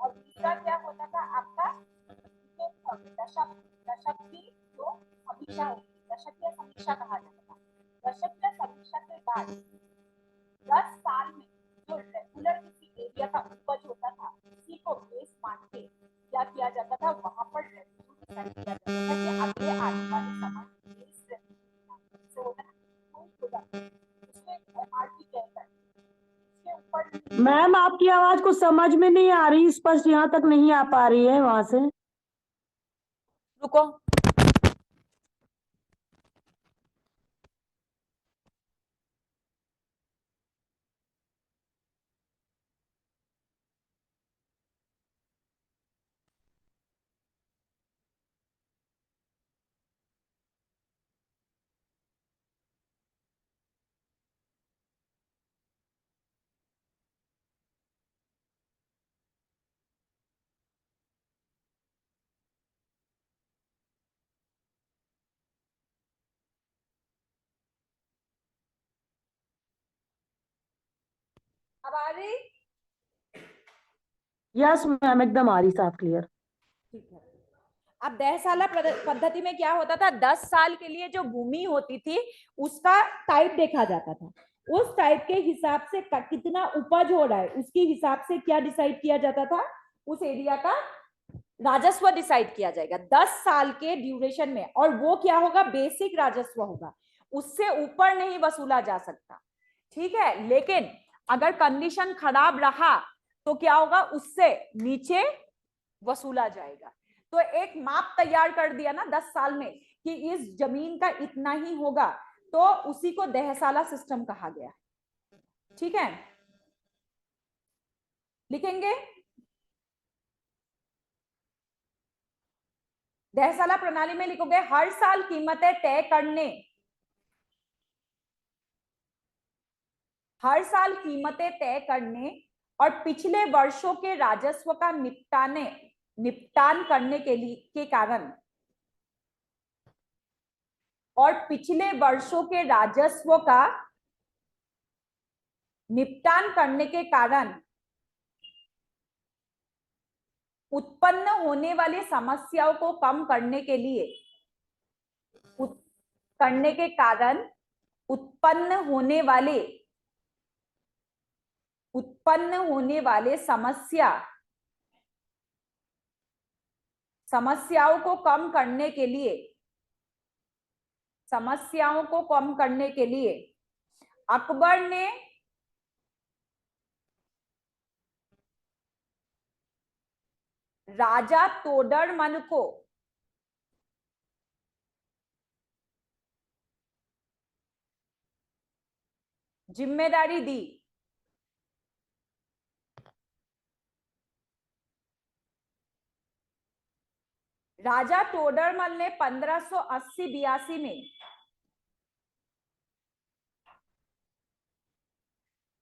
और दूसरा क्या होता था आपका दशक, दशक की जो समीक्षा होती है, दशकीय समीक्षा कहा जाता था। दशकीय समीक्षा के बाद 10 साल में जो रेगुलर किसी एरिया का उपज होता था, उसी को बेस मान के क्या किया जाता था, वहां पर रेवेन्यू डिसाइड किया जाता था कि अगले आने वाले समय में इस रेवेन्यू से होता है तो होगा उसमें एमआरपी तय कर, इसके ऊपर। मैम आपकी आवाज को समझ में नहीं आ रही, स्पष्ट यहाँ तक नहीं आ पा रही है वहां से। रुको, अब आ रही? यस मैम एकदम आ रही, साफ क्लियर। ठीक है, अब दहसाला पद्धति में क्या होता था, 10 साल के लिए जो भूमि होती थी उसका टाइप देखा जाता था, उस टाइप के हिसाब से कितना उपज हो रहा है उसके हिसाब से क्या डिसाइड किया जाता था, उस एरिया का राजस्व डिसाइड किया जाएगा 10 साल के ड्यूरेशन में। और वो क्या होगा, बेसिक राजस्व होगा, उससे ऊपर नहीं वसूला जा सकता। ठीक है, लेकिन अगर कंडीशन खराब रहा तो क्या होगा, उससे नीचे वसूला जाएगा। तो एक माप तैयार कर दिया ना 10 साल में कि इस जमीन का इतना ही होगा, तो उसी को दहसाला सिस्टम कहा गया। ठीक है, लिखेंगे दहसाला प्रणाली में लिखोगे हर साल कीमतें तय करने, हर साल कीमतें तय करने और पिछले वर्षों के राजस्व का निपटान करने के लिए के कारण, और पिछले वर्षों के राजस्व का निपटान करने के कारण उत्पन्न होने वाली समस्याओं को कम करने के लिए, करने के कारण उत्पन्न होने वाले समस्याओं को कम करने के लिए, अकबर ने राजा तोडरमल को जिम्मेदारी दी। राजा तोडरमल ने 1580-82 में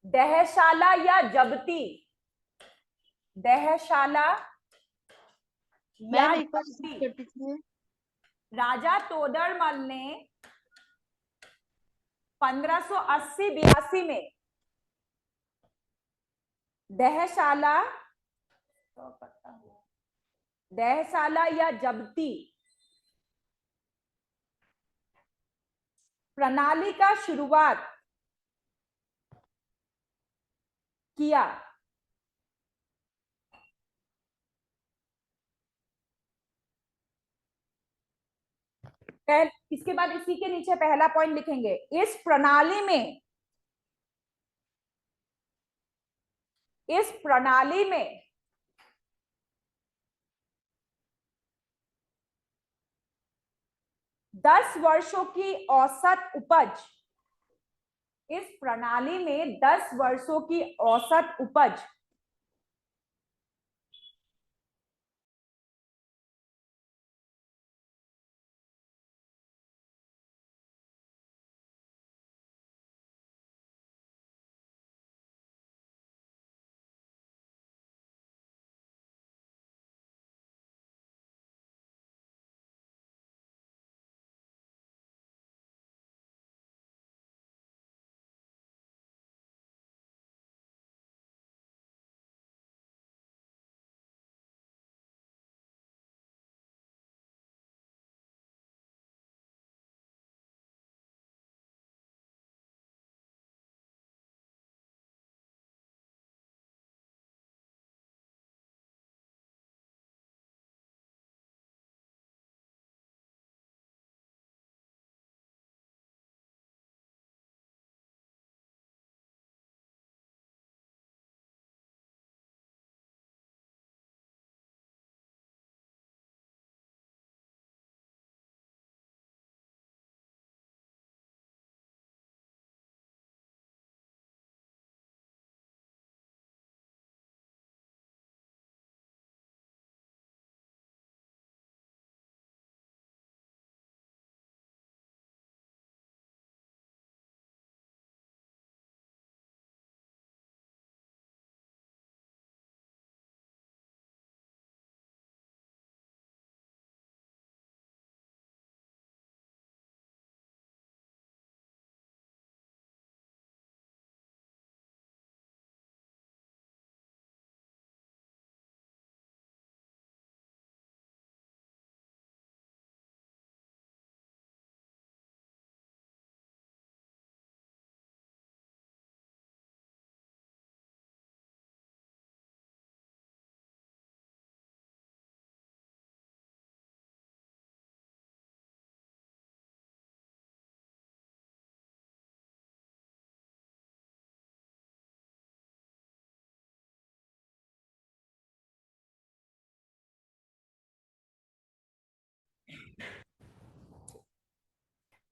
दहशाला या जब्ती, दहशाला या मैम एक बार जब्ती, कर दीजिए। राजा तोडरमल ने 1580-82 में दहशाला या जब्ती प्रणाली का शुरुआत किया। इसके बाद इसी के नीचे पहला पॉइंट लिखेंगे, इस प्रणाली में 10 वर्षों की औसत उपज, इस प्रणाली में 10 वर्षों की औसत उपज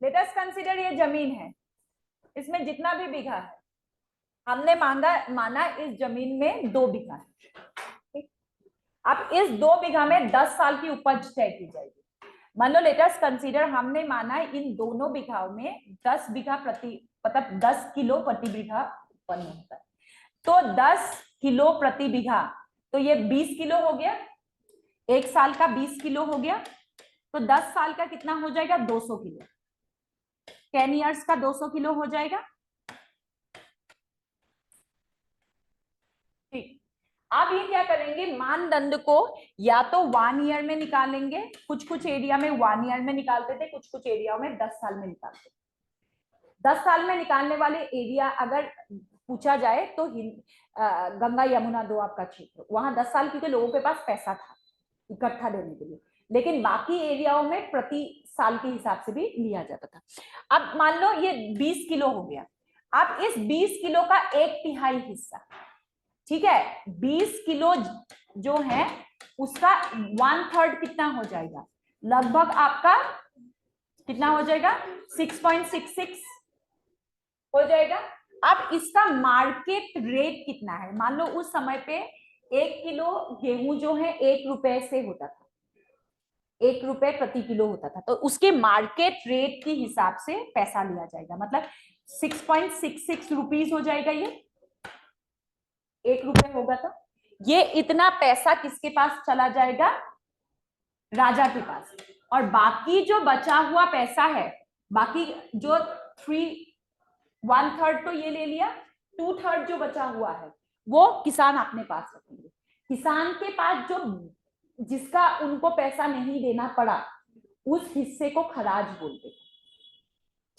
लेट अस कंसीडर, ये जमीन है, इसमें जितना भी बीघा है हमने माना इस जमीन में 2 बीघा है। अब इस 2 बीघा में 10 साल की उपज तय की जाएगी। मान लो लेट अस कंसीडर हमने माना इन दोनों बीघाओं में 10 बीघा प्रति, मतलब 10 किलो प्रति बीघा उत्पन्न होता है। तो 10 किलो प्रति बीघा, तो ये 20 किलो हो गया, एक साल का 20 किलो हो गया, तो 10 साल का कितना हो जाएगा? 200 किलो। 10 इयर्स का 200 किलो हो जाएगा। ठीक, अब ये क्या करेंगे, मानदंड को या तो 1 ईयर में निकालेंगे, कुछ एरिया में 1 ईयर में निकालते थे, कुछ एरिया में 10 साल में निकालते थे। 10 साल में निकालने वाले एरिया अगर पूछा जाए तो गंगा यमुना दो आपका क्षेत्र, वहां 10 साल क्योंकि लोगों के पास पैसा था इकट्ठा देने के लिए, लेकिन बाकी एरियाओं में प्रति साल के हिसाब से भी लिया जाता था। अब मान लो ये 20 किलो हो गया, अब इस 20 किलो का 1/3 हिस्सा, ठीक है, 20 किलो जो है उसका 1/3 कितना हो जाएगा, लगभग आपका कितना हो जाएगा, 6.66 हो जाएगा। अब इसका मार्केट रेट कितना है, मान लो उस समय पे 1 किलो गेहूं जो है 1 रुपए से होता था, 1 रुपए प्रति किलो होता था, तो उसके मार्केट रेट के हिसाब से पैसा लिया जाएगा, मतलब 6.66 रुपीज हो जाएगा, ये 1 रुपए होगा तो ये इतना पैसा किसके पास चला जाएगा, राजा के पास। और बाकी जो बचा हुआ पैसा है, बाकी जो 1/3 तो ये ले लिया, 2/3 जो बचा हुआ है वो किसान अपने पास रखेंगे। किसान के पास जो जिसका उनको पैसा नहीं देना पड़ा उस हिस्से को खराज बोलते हैं,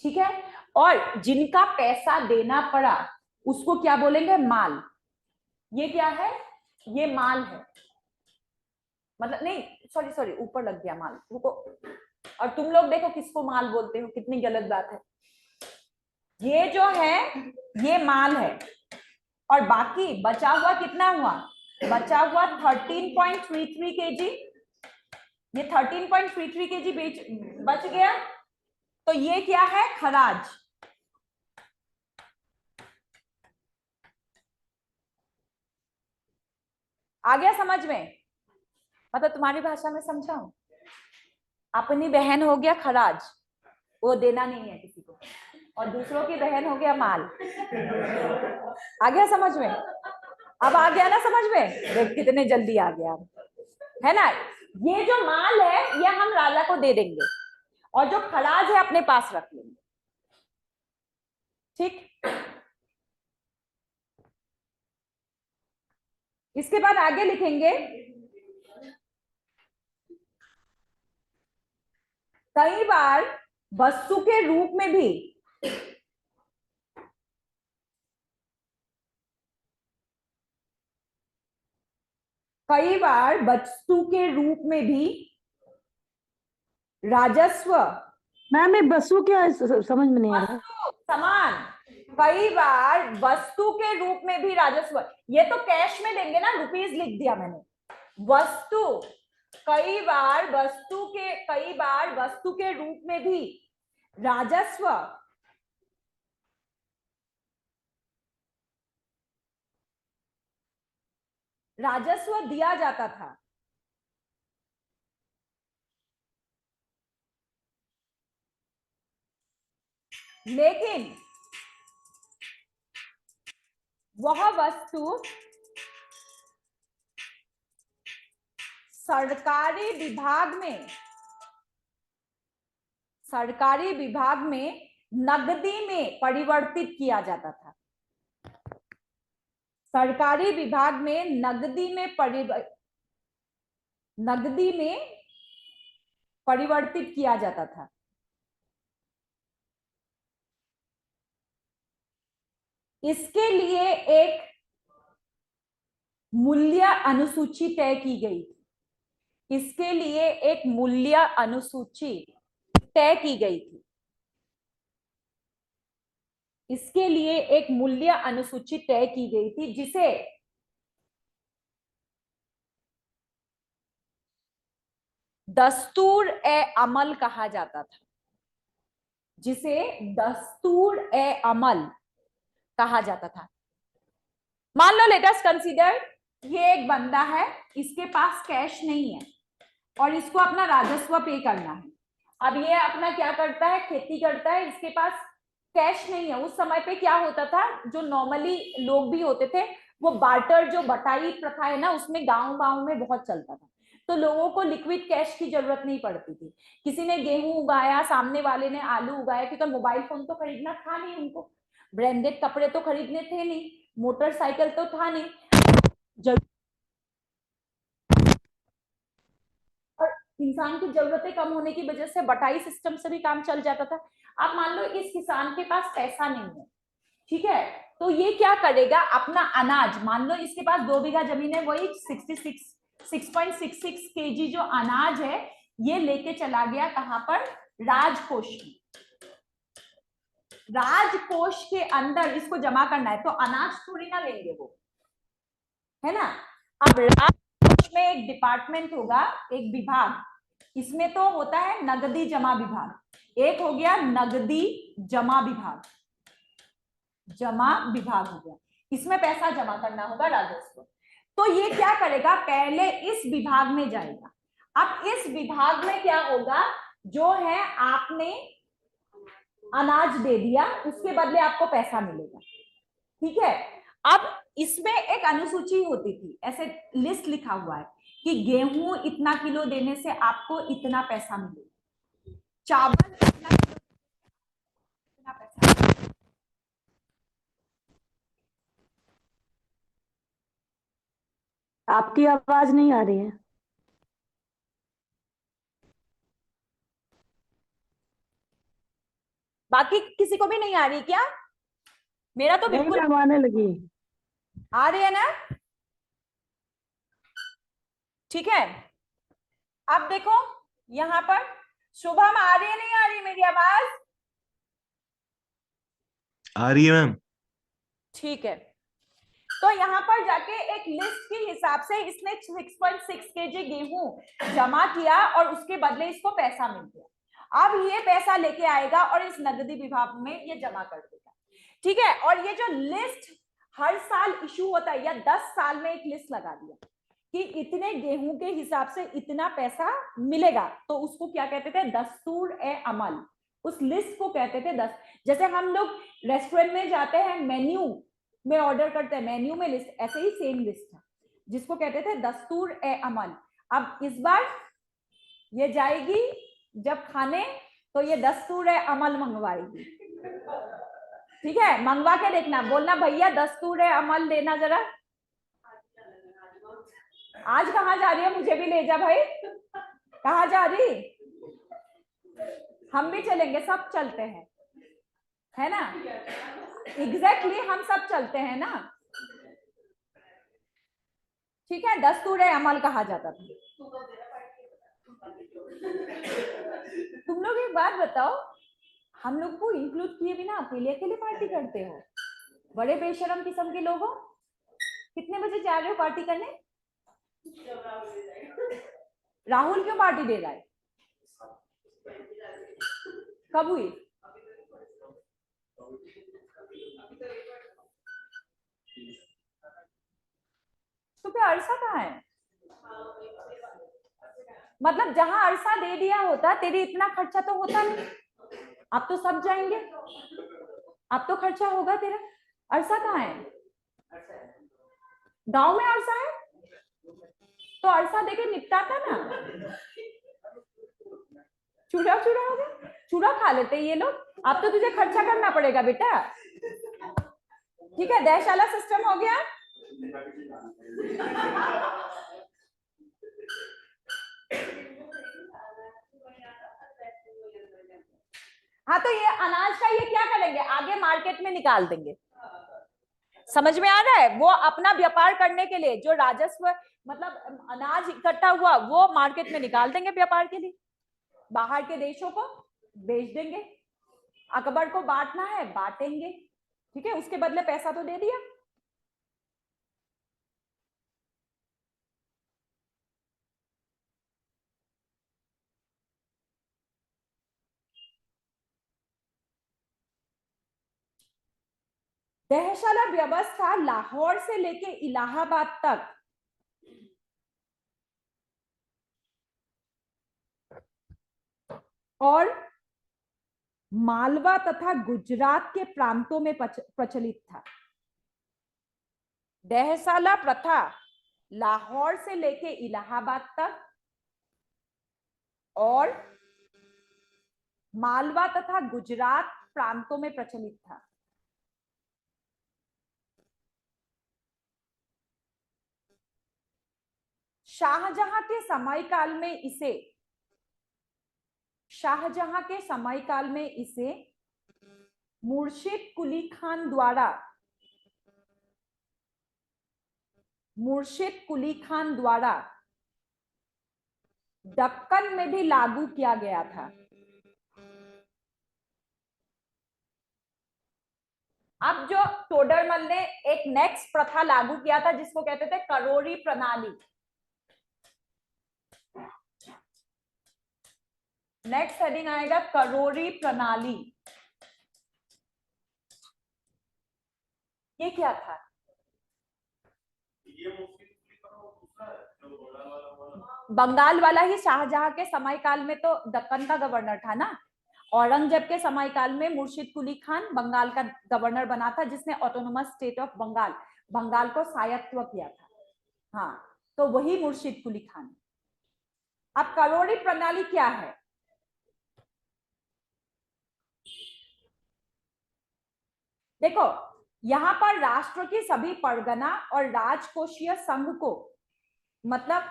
ठीक है। और जिनका पैसा देना पड़ा उसको क्या बोलेंगे, माल। ये क्या है, ये माल है, मतलब नहीं सॉरी ऊपर लग गया माल, रुको। और तुम लोग देखो किसको माल बोलते हो, कितनी गलत बात है। ये जो है ये माल है, और बाकी बचा हुआ कितना हुआ, बचा हुआ 13.33 केजी, ये 13.33 केजी बच गया, तो ये क्या है, खराज। आ गया समझ में, मतलब तुम्हारी भाषा में समझाऊं, अपनी बहन हो गया खराज, वो देना नहीं है किसी को, और दूसरों की बहन हो गया माल। आ गया समझ में, अब आ गया ना समझ में, देख कितने जल्दी आ गया, है ना। ये जो माल है ये हम राजा को दे देंगे, और जो खराज है अपने पास रख लेंगे, ठीक। इसके बाद आगे लिखेंगे, कई बार वस्तु के रूप में भी वस्तु के रूप में भी राजस्व, मैम ये बसु क्या है? समझ में नहीं आ रहा। सामान, कई बार वस्तु के रूप में भी राजस्व, ये तो कैश में देंगे ना, रुपीज लिख दिया मैंने, वस्तु, कई बार वस्तु के रूप में भी राजस्व दिया जाता था। लेकिन वह वस्तु सरकारी विभाग में नकदी में परिवर्तित किया जाता था, सरकारी विभाग में नकदी में परिवर्तित किया जाता था। इसके लिए एक मूल्य अनुसूची तय की गई थी, इसके लिए एक मूल्य अनुसूची तय की गई थी, इसके लिए एक मूल्य अनुसूची तय की गई थी, जिसे दस्तूर ए अमल कहा जाता था, जिसे दस्तूर ए अमल कहा जाता था। मान लो लेट अस कंसीडर, ये एक बंदा है, इसके पास कैश नहीं है और इसको अपना राजस्व पे करना है। अब ये अपना क्या करता है, खेती करता है, इसके पास कैश नहीं है। उस समय पे क्या होता था, जो नॉर्मली लोग भी होते थे, वो बार्टर, जो बटाई प्रथा है ना, उसमें गांव में बहुत चलता था, तो लोगों को लिक्विड कैश की जरूरत नहीं पड़ती थी। किसी ने गेहूं उगाया, सामने वाले ने आलू उगाया, क्योंकि मोबाइल फोन तो खरीदना था नहीं उनको, ब्रांडेड कपड़े तो खरीदने थे नहीं, मोटरसाइकिल तो था नहीं, और इंसान की जरूरतें कम होने की वजह से बटाई सिस्टम से भी काम चल जाता था। अब मान लो इस किसान के पास पैसा नहीं है, ठीक है, तो ये क्या करेगा, अपना अनाज, मान लो इसके पास 2 बीघा जमीन है, वही 6.66 केजी जो अनाज है ये लेके चला गया, कहां पर, राजकोष में। राजकोष के अंदर इसको जमा करना है, तो अनाज थोड़ी ना लेंगे वो, है ना। अब इसमें एक डिपार्टमेंट होगा, एक विभाग। इसमें तो होता है नगदी जमा विभाग, एक हो गया नगदी जमा विभाग, जमा विभाग हो गया, इसमें पैसा जमा करना होगा राजस्व। तो ये क्या करेगा, पहले इस विभाग में जाएगा। अब इस विभाग में क्या होगा, जो है आपने अनाज दे दिया, उसके बदले आपको पैसा मिलेगा, ठीक है। अब इसमें एक अनुसूची होती थी, ऐसे लिस्ट लिखा हुआ है कि गेहूं इतना किलो देने से आपको इतना पैसा मिलेगा, चावल इतना किलो इतना पैसा मिलेगा। आपकी आवाज नहीं आ रही है। बाकी किसी को भी नहीं आ रही क्या? मेरा तो नहीं बिल्कुल मैम, आने लगी। आ रही है ना, ठीक है। अब देखो यहां पर शुभम, आ रही है नहीं आ रही मेरी आवाज? आ रही है मैम। ठीक है, तो यहाँ पर जाके एक लिस्ट के हिसाब से इसने 6.6 केजी गेहूं जमा किया और उसके बदले इसको पैसा मिल गया। अब ये पैसा लेके आएगा और इस नगदी विभाग में ये जमा कर देगा, ठीक है। और ये जो लिस्ट हर साल इशू होता है, या 10 साल में एक लिस्ट लगा दिया कि इतने गेहूं के हिसाब से इतना पैसा मिलेगा, तो उसको क्या कहते थे, दस्तूर ए अमल। उस लिस्ट को कहते थे जैसे हम लोग रेस्टोरेंट में जाते हैं, मेन्यू में ऑर्डर करते हैं, मेन्यू में लिस्ट, ऐसे ही सेम लिस्ट है जिसको कहते थे दस्तूर ए अमल। अब इस बार ये जाएगी जब खाने, तो ये दस्तूर ए अमल मंगवाएगी, ठीक है। मंगवा के देखना, बोलना भैया दस्तूर ए अमल देना जरा। आज कहाँ जा रही है, मुझे भी ले जा भाई। कहाँ जा रही? हम भी चलेंगे, सब चलते हैं, है ना। एग्जैक्टली हम सब चलते हैं ना, ठीक है। दस्तूर अमल कहा जाता था। तुम लोग एक बात बताओ, हम लोग को इंक्लूड किए बिना अकेले अकेले पार्टी करते हो, बड़े बेशरम किस्म के लोग हो। कितने बजे जा रहे हो पार्टी करने? राहुल क्यों पार्टी दे रहा है? कब हुई? तो फिर अरसा कहाँ है? मतलब जहां अरसा दे दिया होता, तेरी इतना खर्चा तो होता नहीं। अब तो सब जाएंगे, अब तो खर्चा होगा तेरा। अरसा कहाँ है? गांव में अरसा है तो अरसा देके निपटाता ना। चूड़ा चूड़ा हो गया, चूड़ा खा लेते ये लोग। अब तो तुझे खर्चा करना पड़ेगा बेटा, ठीक है। दहशाला सिस्टम हो गया। हाँ, तो ये अनाज का ये क्या करेंगे, आगे मार्केट में निकाल देंगे। समझ में आ रहा है? वो अपना व्यापार करने के लिए जो राजस्व, मतलब अनाज इकट्ठा हुआ, वो मार्केट में निकाल देंगे व्यापार के लिए, बाहर के देशों को बेच देंगे। अकबर को बांटना है, बांटेंगे, ठीक है। उसके बदले पैसा तो दे दिया। दहशाला व्यवस्था लाहौर से लेके इलाहाबाद तक और मालवा तथा गुजरात के प्रांतों में प्रचलित था। दहशाला प्रथा लाहौर से लेके इलाहाबाद तक और मालवा तथा गुजरात प्रांतों में प्रचलित था। शाहजहां के समयकाल में इसे मुर्शिद कुली खान द्वारा दक्कन में भी लागू किया गया था। अब जो टोडरमल ने एक नेक्स्ट प्रथा लागू किया था, जिसको कहते थे करोरी प्रणाली। नेक्स्ट हेडिंग आएगा करोड़ी प्रणाली। ये क्या था? ये मुफ्ती का दूसरा है जो बंगाल वाला बंगाल वाला ही शाहजहां के समय काल में तो दक्कन का गवर्नर था ना। औरंगजेब के समय काल में मुर्शिद कुली खान बंगाल का गवर्नर बना था, जिसने autonomous state of Bengal, Bengal को स्वायत्त किया था। हाँ, तो वही मुर्शिद कुली खान। अब करोड़ी प्रणाली क्या है? देखो, यहां पर राष्ट्र के सभी परगना और राजकोषीय संघ को मतलब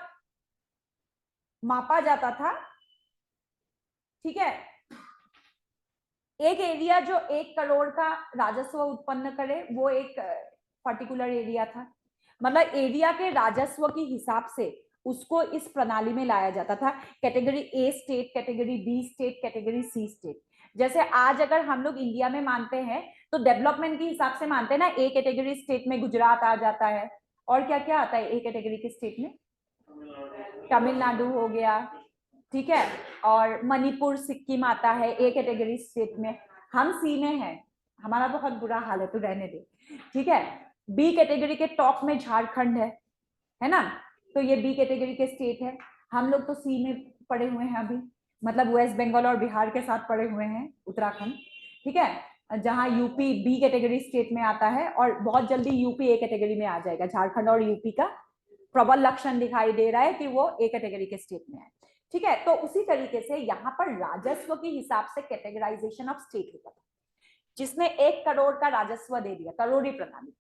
मापा जाता था। ठीक है, एक एरिया जो 1 करोड़ का राजस्व उत्पन्न करे वो एक पर्टिकुलर एरिया था। मतलब एरिया के राजस्व के हिसाब से उसको इस प्रणाली में लाया जाता था। Category A state, category B state, category C state. जैसे आज अगर हम लोग इंडिया में मानते हैं तो डेवलपमेंट के हिसाब से मानते हैं ना। ए कैटेगरी स्टेट में गुजरात आ जाता है, और क्या क्या आता है ए कैटेगरी के स्टेट में? तमिलनाडु हो गया, ठीक है, और मणिपुर, सिक्किम आता है ए कैटेगरी स्टेट में। हम सी में हैं, हमारा बहुत बुरा हाल है, तो रहने दे, ठीक है। बी कैटेगरी के टॉप में झारखंड है ना, तो ये बी कैटेगरी के स्टेट है। हम लोग तो सी में पड़े हुए हैं अभी, मतलब वेस्ट बंगाल और बिहार के साथ पड़े हुए हैं, उत्तराखंड, ठीक है, जहां यूपी बी कैटेगरी स्टेट में आता है, और बहुत जल्दी यूपी ए कैटेगरी में आ जाएगा। झारखंड और यूपी का प्रबल लक्षण दिखाई दे रहा है कि वो ए कैटेगरी के स्टेट में है, ठीक है। तो उसी तरीके से यहाँ पर राजस्व के हिसाब से कैटेगराइजेशन ऑफ स्टेट होता था। जिसने 1 करोड़ का राजस्व दे दिया, करोड़ी प्रणाली,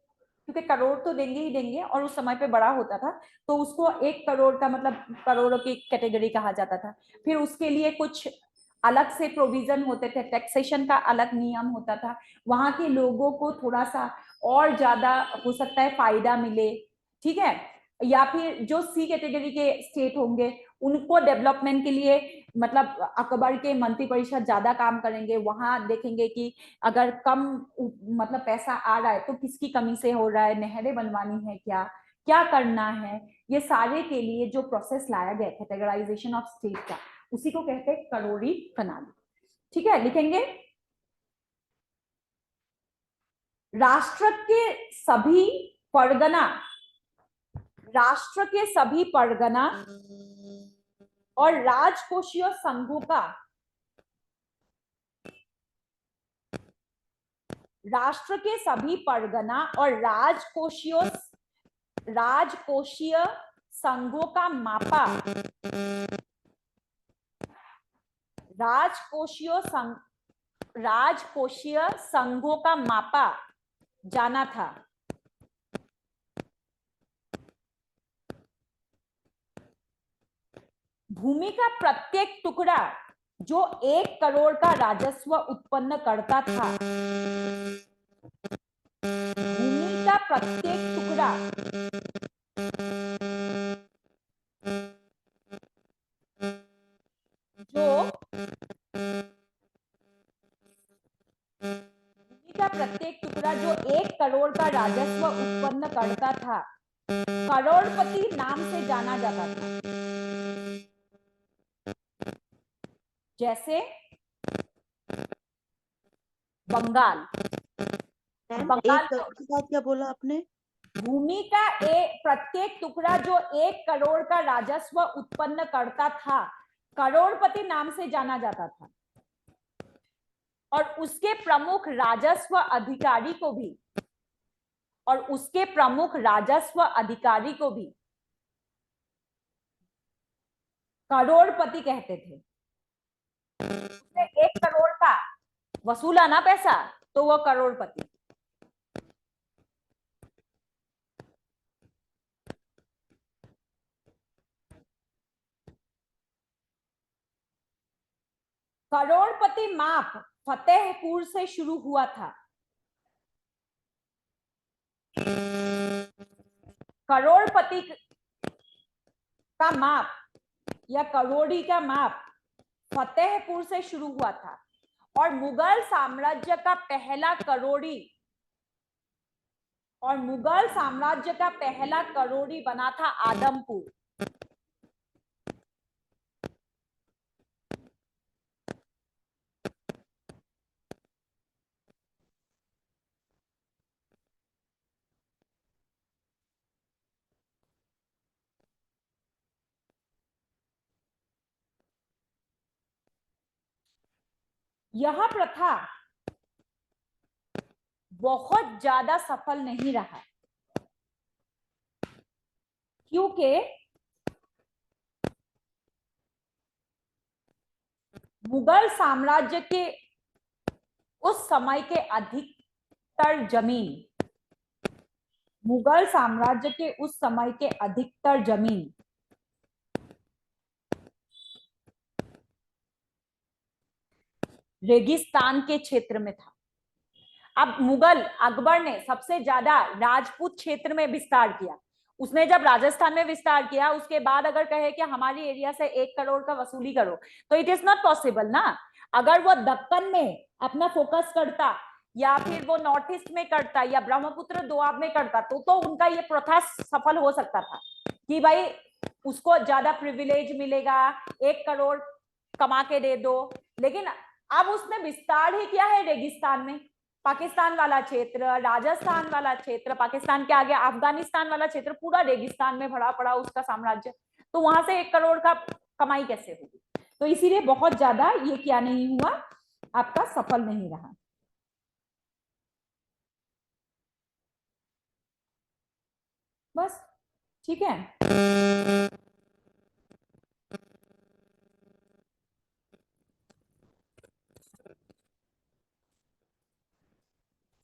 क्योंकि करोड़ तो देंगे ही देंगे, और उस समय पे बड़ा होता था, तो उसको 1 करोड़ का मतलब करोड़ों की कैटेगरी कहा जाता था। फिर उसके लिए कुछ अलग से प्रोविजन होते थे, टैक्सेशन का अलग नियम होता था, वहां के लोगों को थोड़ा सा और ज्यादा हो सकता है फायदा मिले, ठीक है। या फिर जो सी कैटेगरी के स्टेट होंगे उनको डेवलपमेंट के लिए मतलब अकबर के मंत्रिपरिषद ज्यादा काम करेंगे, वहां देखेंगे कि अगर कम मतलब पैसा आ रहा है तो किसकी कमी से हो रहा है, नहरें बनवानी है क्या, क्या करना है, ये सारे के लिए जो प्रोसेस लाया गया कैटेगराइजेशन ऑफ स्टेट का, उसी को कहते हैं करोड़ी प्रणाली, ठीक है। लिखेंगे राष्ट्र के सभी परगना, राष्ट्र के सभी परगना और राजकोषीय संघों का, राष्ट्र के सभी परगना और राजकोषीय संघों का मापा, राजकोषीय संघों का मापा जाना था। भूमि का प्रत्येक टुकड़ा जो 1 करोड़ का राजस्व उत्पन्न करता था, भूमि का प्रत्येक टुकड़ा जो भूमि का प्रत्येक टुकड़ा जो 1 करोड़ का राजस्व उत्पन्न करता था, करोड़पति नाम से जाना जाता था। जैसे बंगाल, बंगाल एक करोड़ के बाद क्या बोला आपने? भूमि का प्रत्येक टुकड़ा जो 1 करोड़ का राजस्व उत्पन्न करता था, करोड़पति नाम से जाना जाता था। और उसके प्रमुख राजस्व अधिकारी को भी, और उसके प्रमुख राजस्व अधिकारी को भी करोड़पति कहते थे। उसने 1 करोड़ का वसूला ना पैसा, तो वो करोड़पति। करोड़पति माप फतेहपुर से शुरू हुआ था। करोड़पति का माप या करोड़ी का माप फतेहपुर से शुरू हुआ था, और मुगल साम्राज्य का पहला करोड़ी बना था आदमपुर। यह प्रथा बहुत ज्यादा सफल नहीं रहा, क्योंकि मुगल साम्राज्य के उस समय के अधिकतर जमीन, मुगल साम्राज्य के उस समय के अधिकतर जमीन रेगिस्तान के क्षेत्र में था। अब मुगल अकबर ने सबसे ज्यादा राजपूत क्षेत्र में विस्तार किया। उसने जब राजस्थान में विस्तार किया, उसके बाद अगर कहे कि हमारी एरिया से 1 करोड़ का वसूली करो, तो इट इज नॉट पॉसिबल ना। अगर वो दक्कन में अपना फोकस करता, या फिर वो नॉर्थ ईस्ट में करता, या ब्रह्मपुत्र दोआब में करता, तो उनका ये प्रथा सफल हो सकता था कि भाई उसको ज्यादा प्रिविलेज मिलेगा, 1 करोड़ कमा के दे दो। लेकिन अब उसने विस्तार ही किया है रेगिस्तान में। पाकिस्तान वाला क्षेत्र, राजस्थान वाला क्षेत्र, पाकिस्तान के आगे अफगानिस्तान वाला क्षेत्र, पूरा रेगिस्तान में भरा पड़ा उसका साम्राज्य। तो वहां से 1 करोड़ का कमाई कैसे होगी? तो इसीलिए बहुत ज्यादा ये क्या नहीं हुआ, आपका सफल नहीं रहा। बस ठीक है।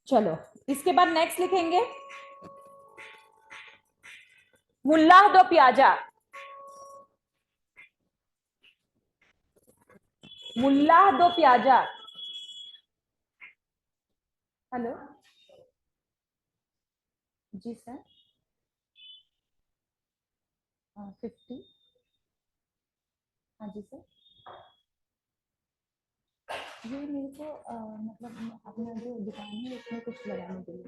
चलो इसके बाद नेक्स्ट लिखेंगे मुल्लाह दो प्याजा। मुल्लाह दो प्याजा। हेलो जी सर। 50। हाँ जी सर। ये मेरे को मतलब अपना जो दुकान है उसमें कुछ लगाने के लिए।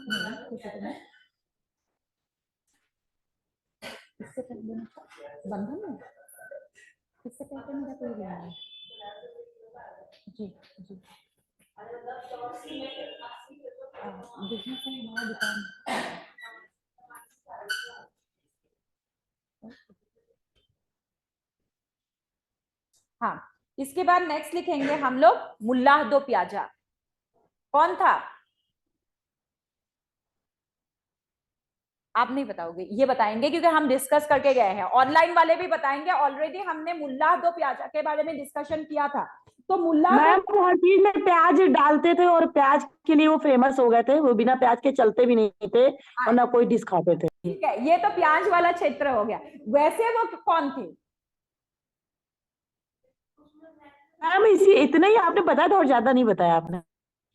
नहीं, कुछ तो नहीं। इससे पहले बंधन में, इससे पहले मेरा कोई लेना है। जी जी। बिजनेस है हमारा, दुकान। हाँ, इसके बाद नेक्स्ट लिखेंगे हम लोग मुल्लाह दो प्याजा। कौन था? आप नहीं बताओगे, ये बताएंगे क्योंकि हम डिस्कस करके गए हैं। ऑनलाइन वाले भी बताएंगे। ऑलरेडी हमने मुल्लाह दो प्याजा के बारे में डिस्कशन किया था। तो मुल्लाह मैम वो हर चीज में प्याज डालते थे और प्याज के लिए वो फेमस हो गए थे। वो बिना प्याज के चलते भी नहीं थे और ना कोई डिश खाते थे। ठीक है, ये तो प्याज वाला क्षेत्र हो गया। वैसे वो कौन थे? मैम इसी इतना ही आपने बताया था और ज्यादा नहीं बताया आपने।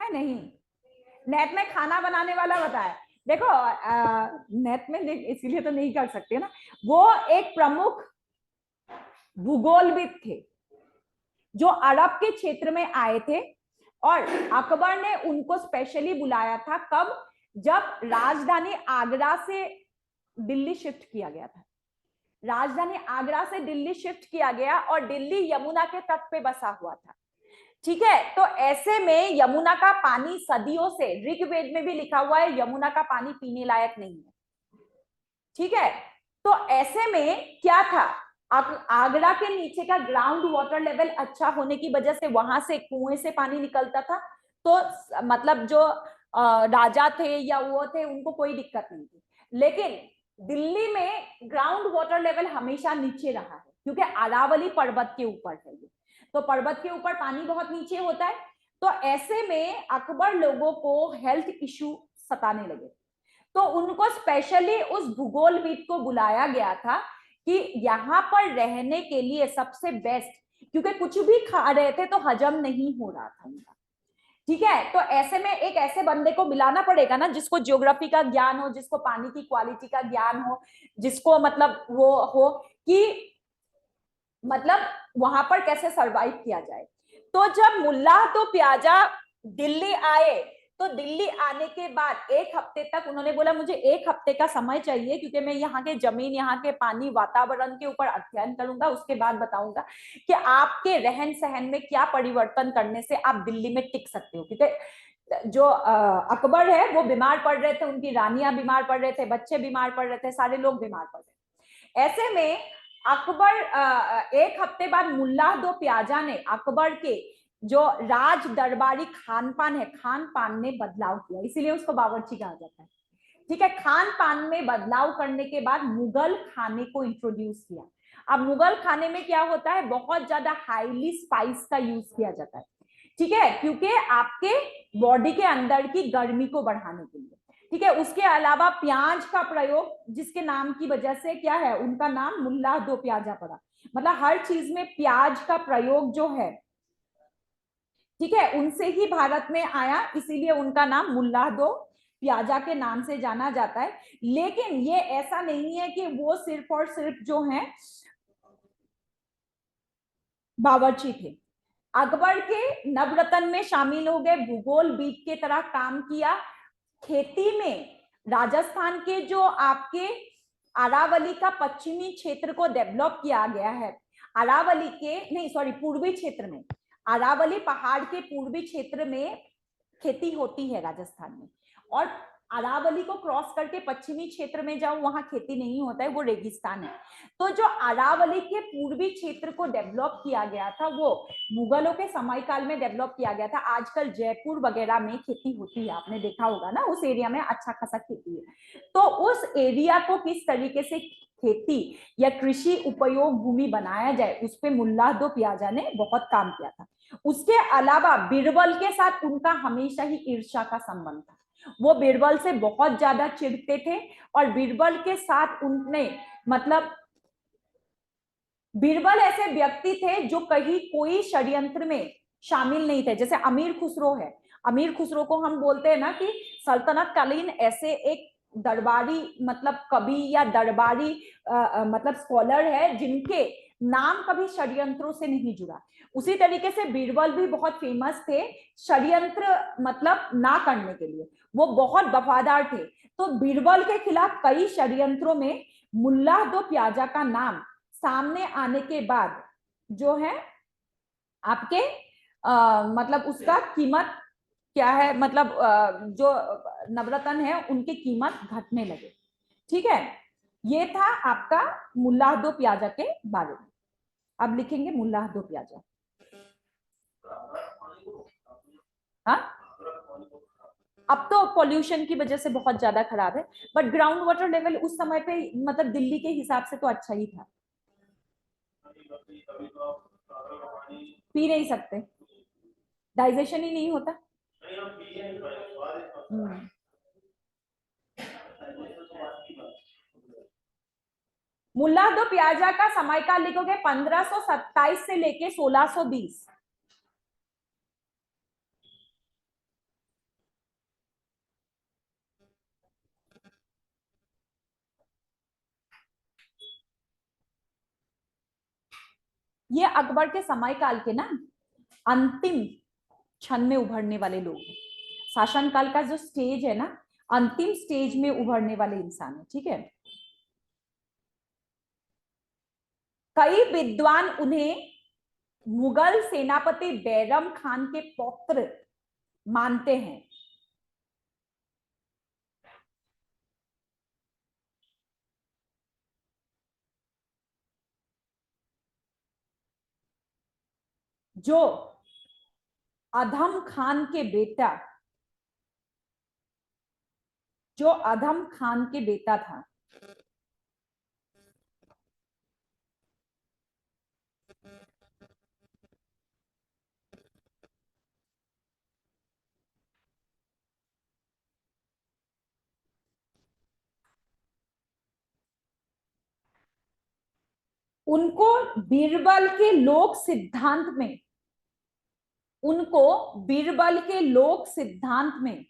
है नहीं, नेट में खाना बनाने वाला बताया। देखो नेट में इसीलिए तो नहीं कर सकते ना। वो एक प्रमुख भूगोलविद थे जो अरब के क्षेत्र में आए थे, और अकबर ने उनको स्पेशली बुलाया था। कब? जब राजधानी आगरा से दिल्ली शिफ्ट किया गया था। राजधानी आगरा से दिल्ली शिफ्ट किया गया और दिल्ली यमुना के तट पे बसा हुआ था। ठीक है, तो ऐसे में यमुना का पानी सदियों से, ऋग्वेद में भी लिखा हुआ है यमुना का पानी पीने लायक नहीं है। ठीक है, तो ऐसे में क्या था, आगरा के नीचे का ग्राउंड वाटर लेवल अच्छा होने की वजह से वहां से कुएं से पानी निकलता था। तो मतलब जो राजा थे या वो थे, उनको कोई दिक्कत नहीं थी। लेकिन दिल्ली में ग्राउंड वाटर लेवल हमेशा नीचे रहा है, क्योंकि अरावली पर्वत के ऊपर है ये। तो पर्वत के ऊपर पानी बहुत नीचे होता है। तो ऐसे में अकबर लोगों को हेल्थ इश्यू सताने लगे। तो उनको स्पेशली उस भूगोलविद को बुलाया गया था कि यहाँ पर रहने के लिए सबसे बेस्ट, क्योंकि कुछ भी खा रहे थे तो हजम नहीं हो रहा था उनका। ठीक है, तो ऐसे में एक ऐसे बंदे को मिलाना पड़ेगा ना जिसको ज्योग्राफी का ज्ञान हो, जिसको पानी की क्वालिटी का ज्ञान हो, जिसको मतलब वो हो कि मतलब वहां पर कैसे सरवाइव किया जाए। तो जब मुल्लाह दो प्याजा दिल्ली आए, तो दिल्ली आने के बाद 1 हफ्ते तक उन्होंने बोला मुझे 1 हफ्ते का समय चाहिए, क्योंकि मैं यहाँ के जमीन, यहाँ के पानी, वातावरण के ऊपर अध्ययन करूंगा। उसके बाद बताऊंगा कि आपके रहन सहन में क्या परिवर्तन करने से आप दिल्ली में टिक सकते हो। क्योंकि जो अकबर है वो बीमार पड़ रहे थे, उनकी रानियां बीमार पड़ रहे थे, बच्चे बीमार पड़ रहे थे, सारे लोग बीमार पड़ रहे थे। ऐसे में अकबर एक हफ्ते बाद मुल्ला दो प्याजा ने अकबर के जो राज दरबारी खान पान है, खान पान में बदलाव किया, इसीलिए उसको बावर्ची कहा जाता है। ठीक है, खान पान में बदलाव करने के बाद मुगल खाने को इंट्रोड्यूस किया। अब मुगल खाने में क्या होता है, बहुत ज्यादा हाईली स्पाइस का यूज किया जाता है। ठीक है, क्योंकि आपके बॉडी के अंदर की गर्मी को बढ़ाने के लिए। ठीक है, उसके अलावा प्याज का प्रयोग, जिसके नाम की वजह से क्या है, उनका नाम मुल्ला दो प्याजा पड़ा। मतलब हर चीज में प्याज का प्रयोग जो है, ठीक है, उनसे ही भारत में आया, इसीलिए उनका नाम मुल्ला दो प्याजा के नाम से जाना जाता है। लेकिन ये ऐसा नहीं है कि वो सिर्फ और सिर्फ जो है बावर्ची थे। अकबर के नवरत्न में शामिल हो गए, भूगोलविद के तरह काम किया, खेती में राजस्थान के जो आपके अरावली का पश्चिमी क्षेत्र को डेवलप किया गया है, अरावली के नहीं सॉरी पूर्वी क्षेत्र में, अरावली पहाड़ के पूर्वी क्षेत्र में खेती होती है राजस्थान में, और अरावली को क्रॉस करके पश्चिमी क्षेत्र में जाओ, वहां खेती नहीं होता है, वो रेगिस्तान है। तो जो अरावली के पूर्वी क्षेत्र को डेवलप किया गया था, वो मुगलों के समय काल में डेवलप किया गया था। आजकल जयपुर वगैरह में खेती होती है, आपने देखा होगा ना, उस एरिया में अच्छा खासा खेती है। तो उस एरिया को किस तरीके से खेती या कृषि उपयोग भूमि बनाया जाए, उस पे मुल्ला दो प्याजा ने बहुत काम किया था। उसके अलावा बीरबल के साथ उनका हमेशा ही ईर्ष्या का संबंध था। वो बीरबल से बहुत ज्यादा चिढ़ते थे, और बीरबल के साथ उनने मतलब बीरबल ऐसे व्यक्ति थे जो कहीं कोई षड्यंत्र में शामिल नहीं थे। जैसे अमीर खुसरो है, अमीर खुसरो को हम बोलते हैं ना कि सल्तनत कालीन ऐसे एक दरबारी मतलब कवि या दरबारी मतलब स्कॉलर है जिनके नाम कभी षड्यंत्रों से नहीं जुड़ा। उसी तरीके से बीरबल भी बहुत फेमस थे षड्यंत्र मतलब ना करने के लिए, वो बहुत वफादार थे। तो बीरबल के खिलाफ कई षड्यंत्रों में मुल्ला दो प्याजा का नाम सामने आने के बाद जो है आपके मतलब उसका कीमत क्या है, मतलब जो नवरत्न है उनकी कीमत घटने लगे। ठीक है, ये था आपका मुल्ला दो प्याजा के बारे में। अब लिखेंगे मुल्ला दो प्याजा। हाँ, अब तो पॉल्यूशन की वजह से बहुत ज्यादा खराब है, बट ग्राउंड वाटर लेवल उस समय पे मतलब दिल्ली के हिसाब से तो अच्छा ही था। पी नहीं सकते, डाइजेशन ही नहीं होता। मुल्ला दो प्याजा का समयकाल लिखोगे 1527 से लेके 1620। ये अकबर के समयकाल के ना अंतिम क्षण में उभरने वाले लोग हैं। शासनकाल का जो स्टेज है ना, अंतिम स्टेज में उभरने वाले इंसान है। ठीक है, कई विद्वान उन्हें मुगल सेनापति बैरम खान के पौत्र मानते हैं। जो अधम खान के बेटा, जो अधम खान के बेटा था, उनको बीरबल के लोक सिद्धांत में, उनको बीरबल के लोक सिद्धांत में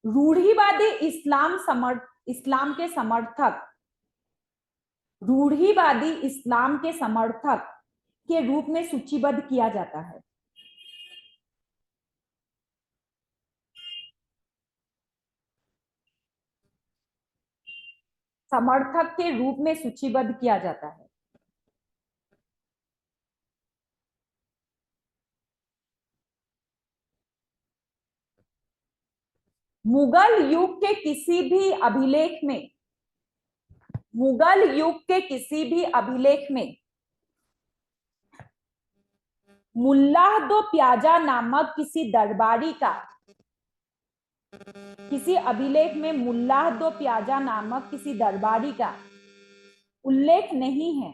रूढ़िवादी इस्लाम के समर्थक, रूढ़िवादी इस्लाम के समर्थक के रूप में सूचीबद्ध किया जाता है। समर्थक के रूप में सूचीबद्ध किया जाता है। मुगल युग के किसी भी अभिलेख में मुगल युग के किसी भी अभिलेख में मुल्लाह दो प्याजा नामक किसी दरबारी का, किसी अभिलेख में मुल्लाह दो प्याजा नामक किसी दरबारी का उल्लेख नहीं है।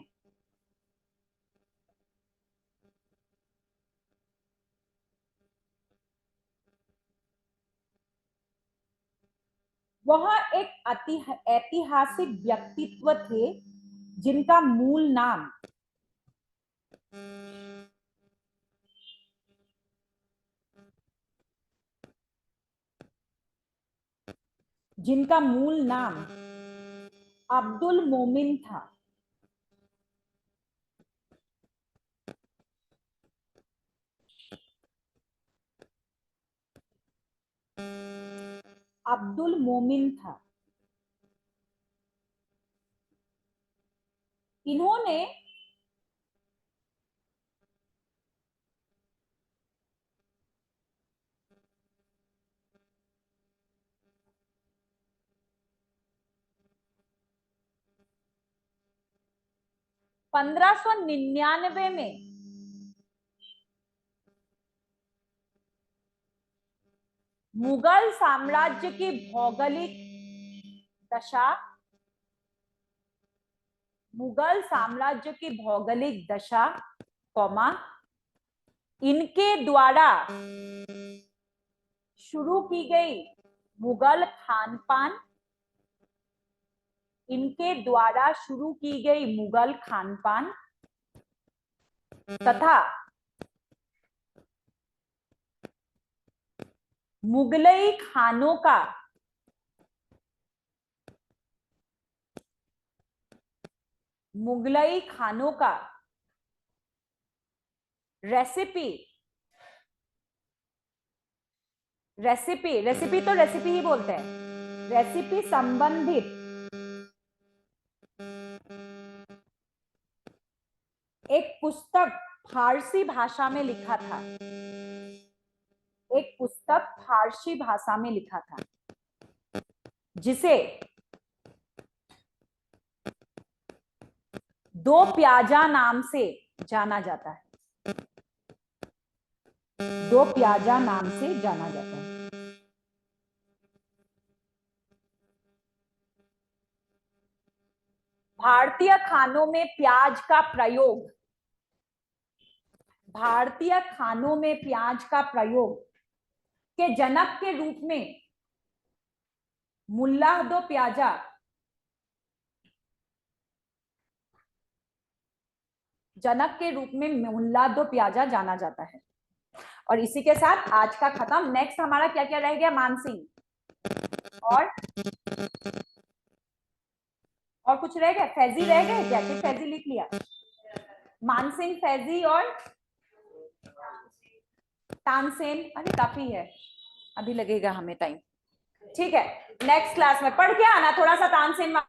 वह एक ऐतिहासिक व्यक्तित्व थे जिनका मूल नाम अब्दुल मोमिन था। अब्दुल मोमिन था। इन्होंने पंद्रह सौ 99 में मुगल साम्राज्य की भौगोलिक दशा, इनके द्वारा शुरू की गई मुगल खानपान तथा मुगलई खानों का रेसिपी तो रेसिपी ही बोलते हैं, रेसिपी संबंधित एक पुस्तक फारसी भाषा में लिखा था, जिसे दो प्याजा नाम से जाना जाता है। भारतीय खानों में प्याज का प्रयोग के जनक के रूप में मुल्लाह दो प्याजा जाना जाता है। और इसी के साथ आज का खत्म। नेक्स्ट हमारा क्या क्या रह गया? मानसिंह और कुछ रह गया? फैजी रह गए क्या? कि फैजी लिख लिया? मानसिंह, फैजी और तानसेन। अरे काफी है, अभी लगेगा हमें टाइम। ठीक है, नेक्स्ट क्लास में पढ़ के आना थोड़ा सा तानसेन।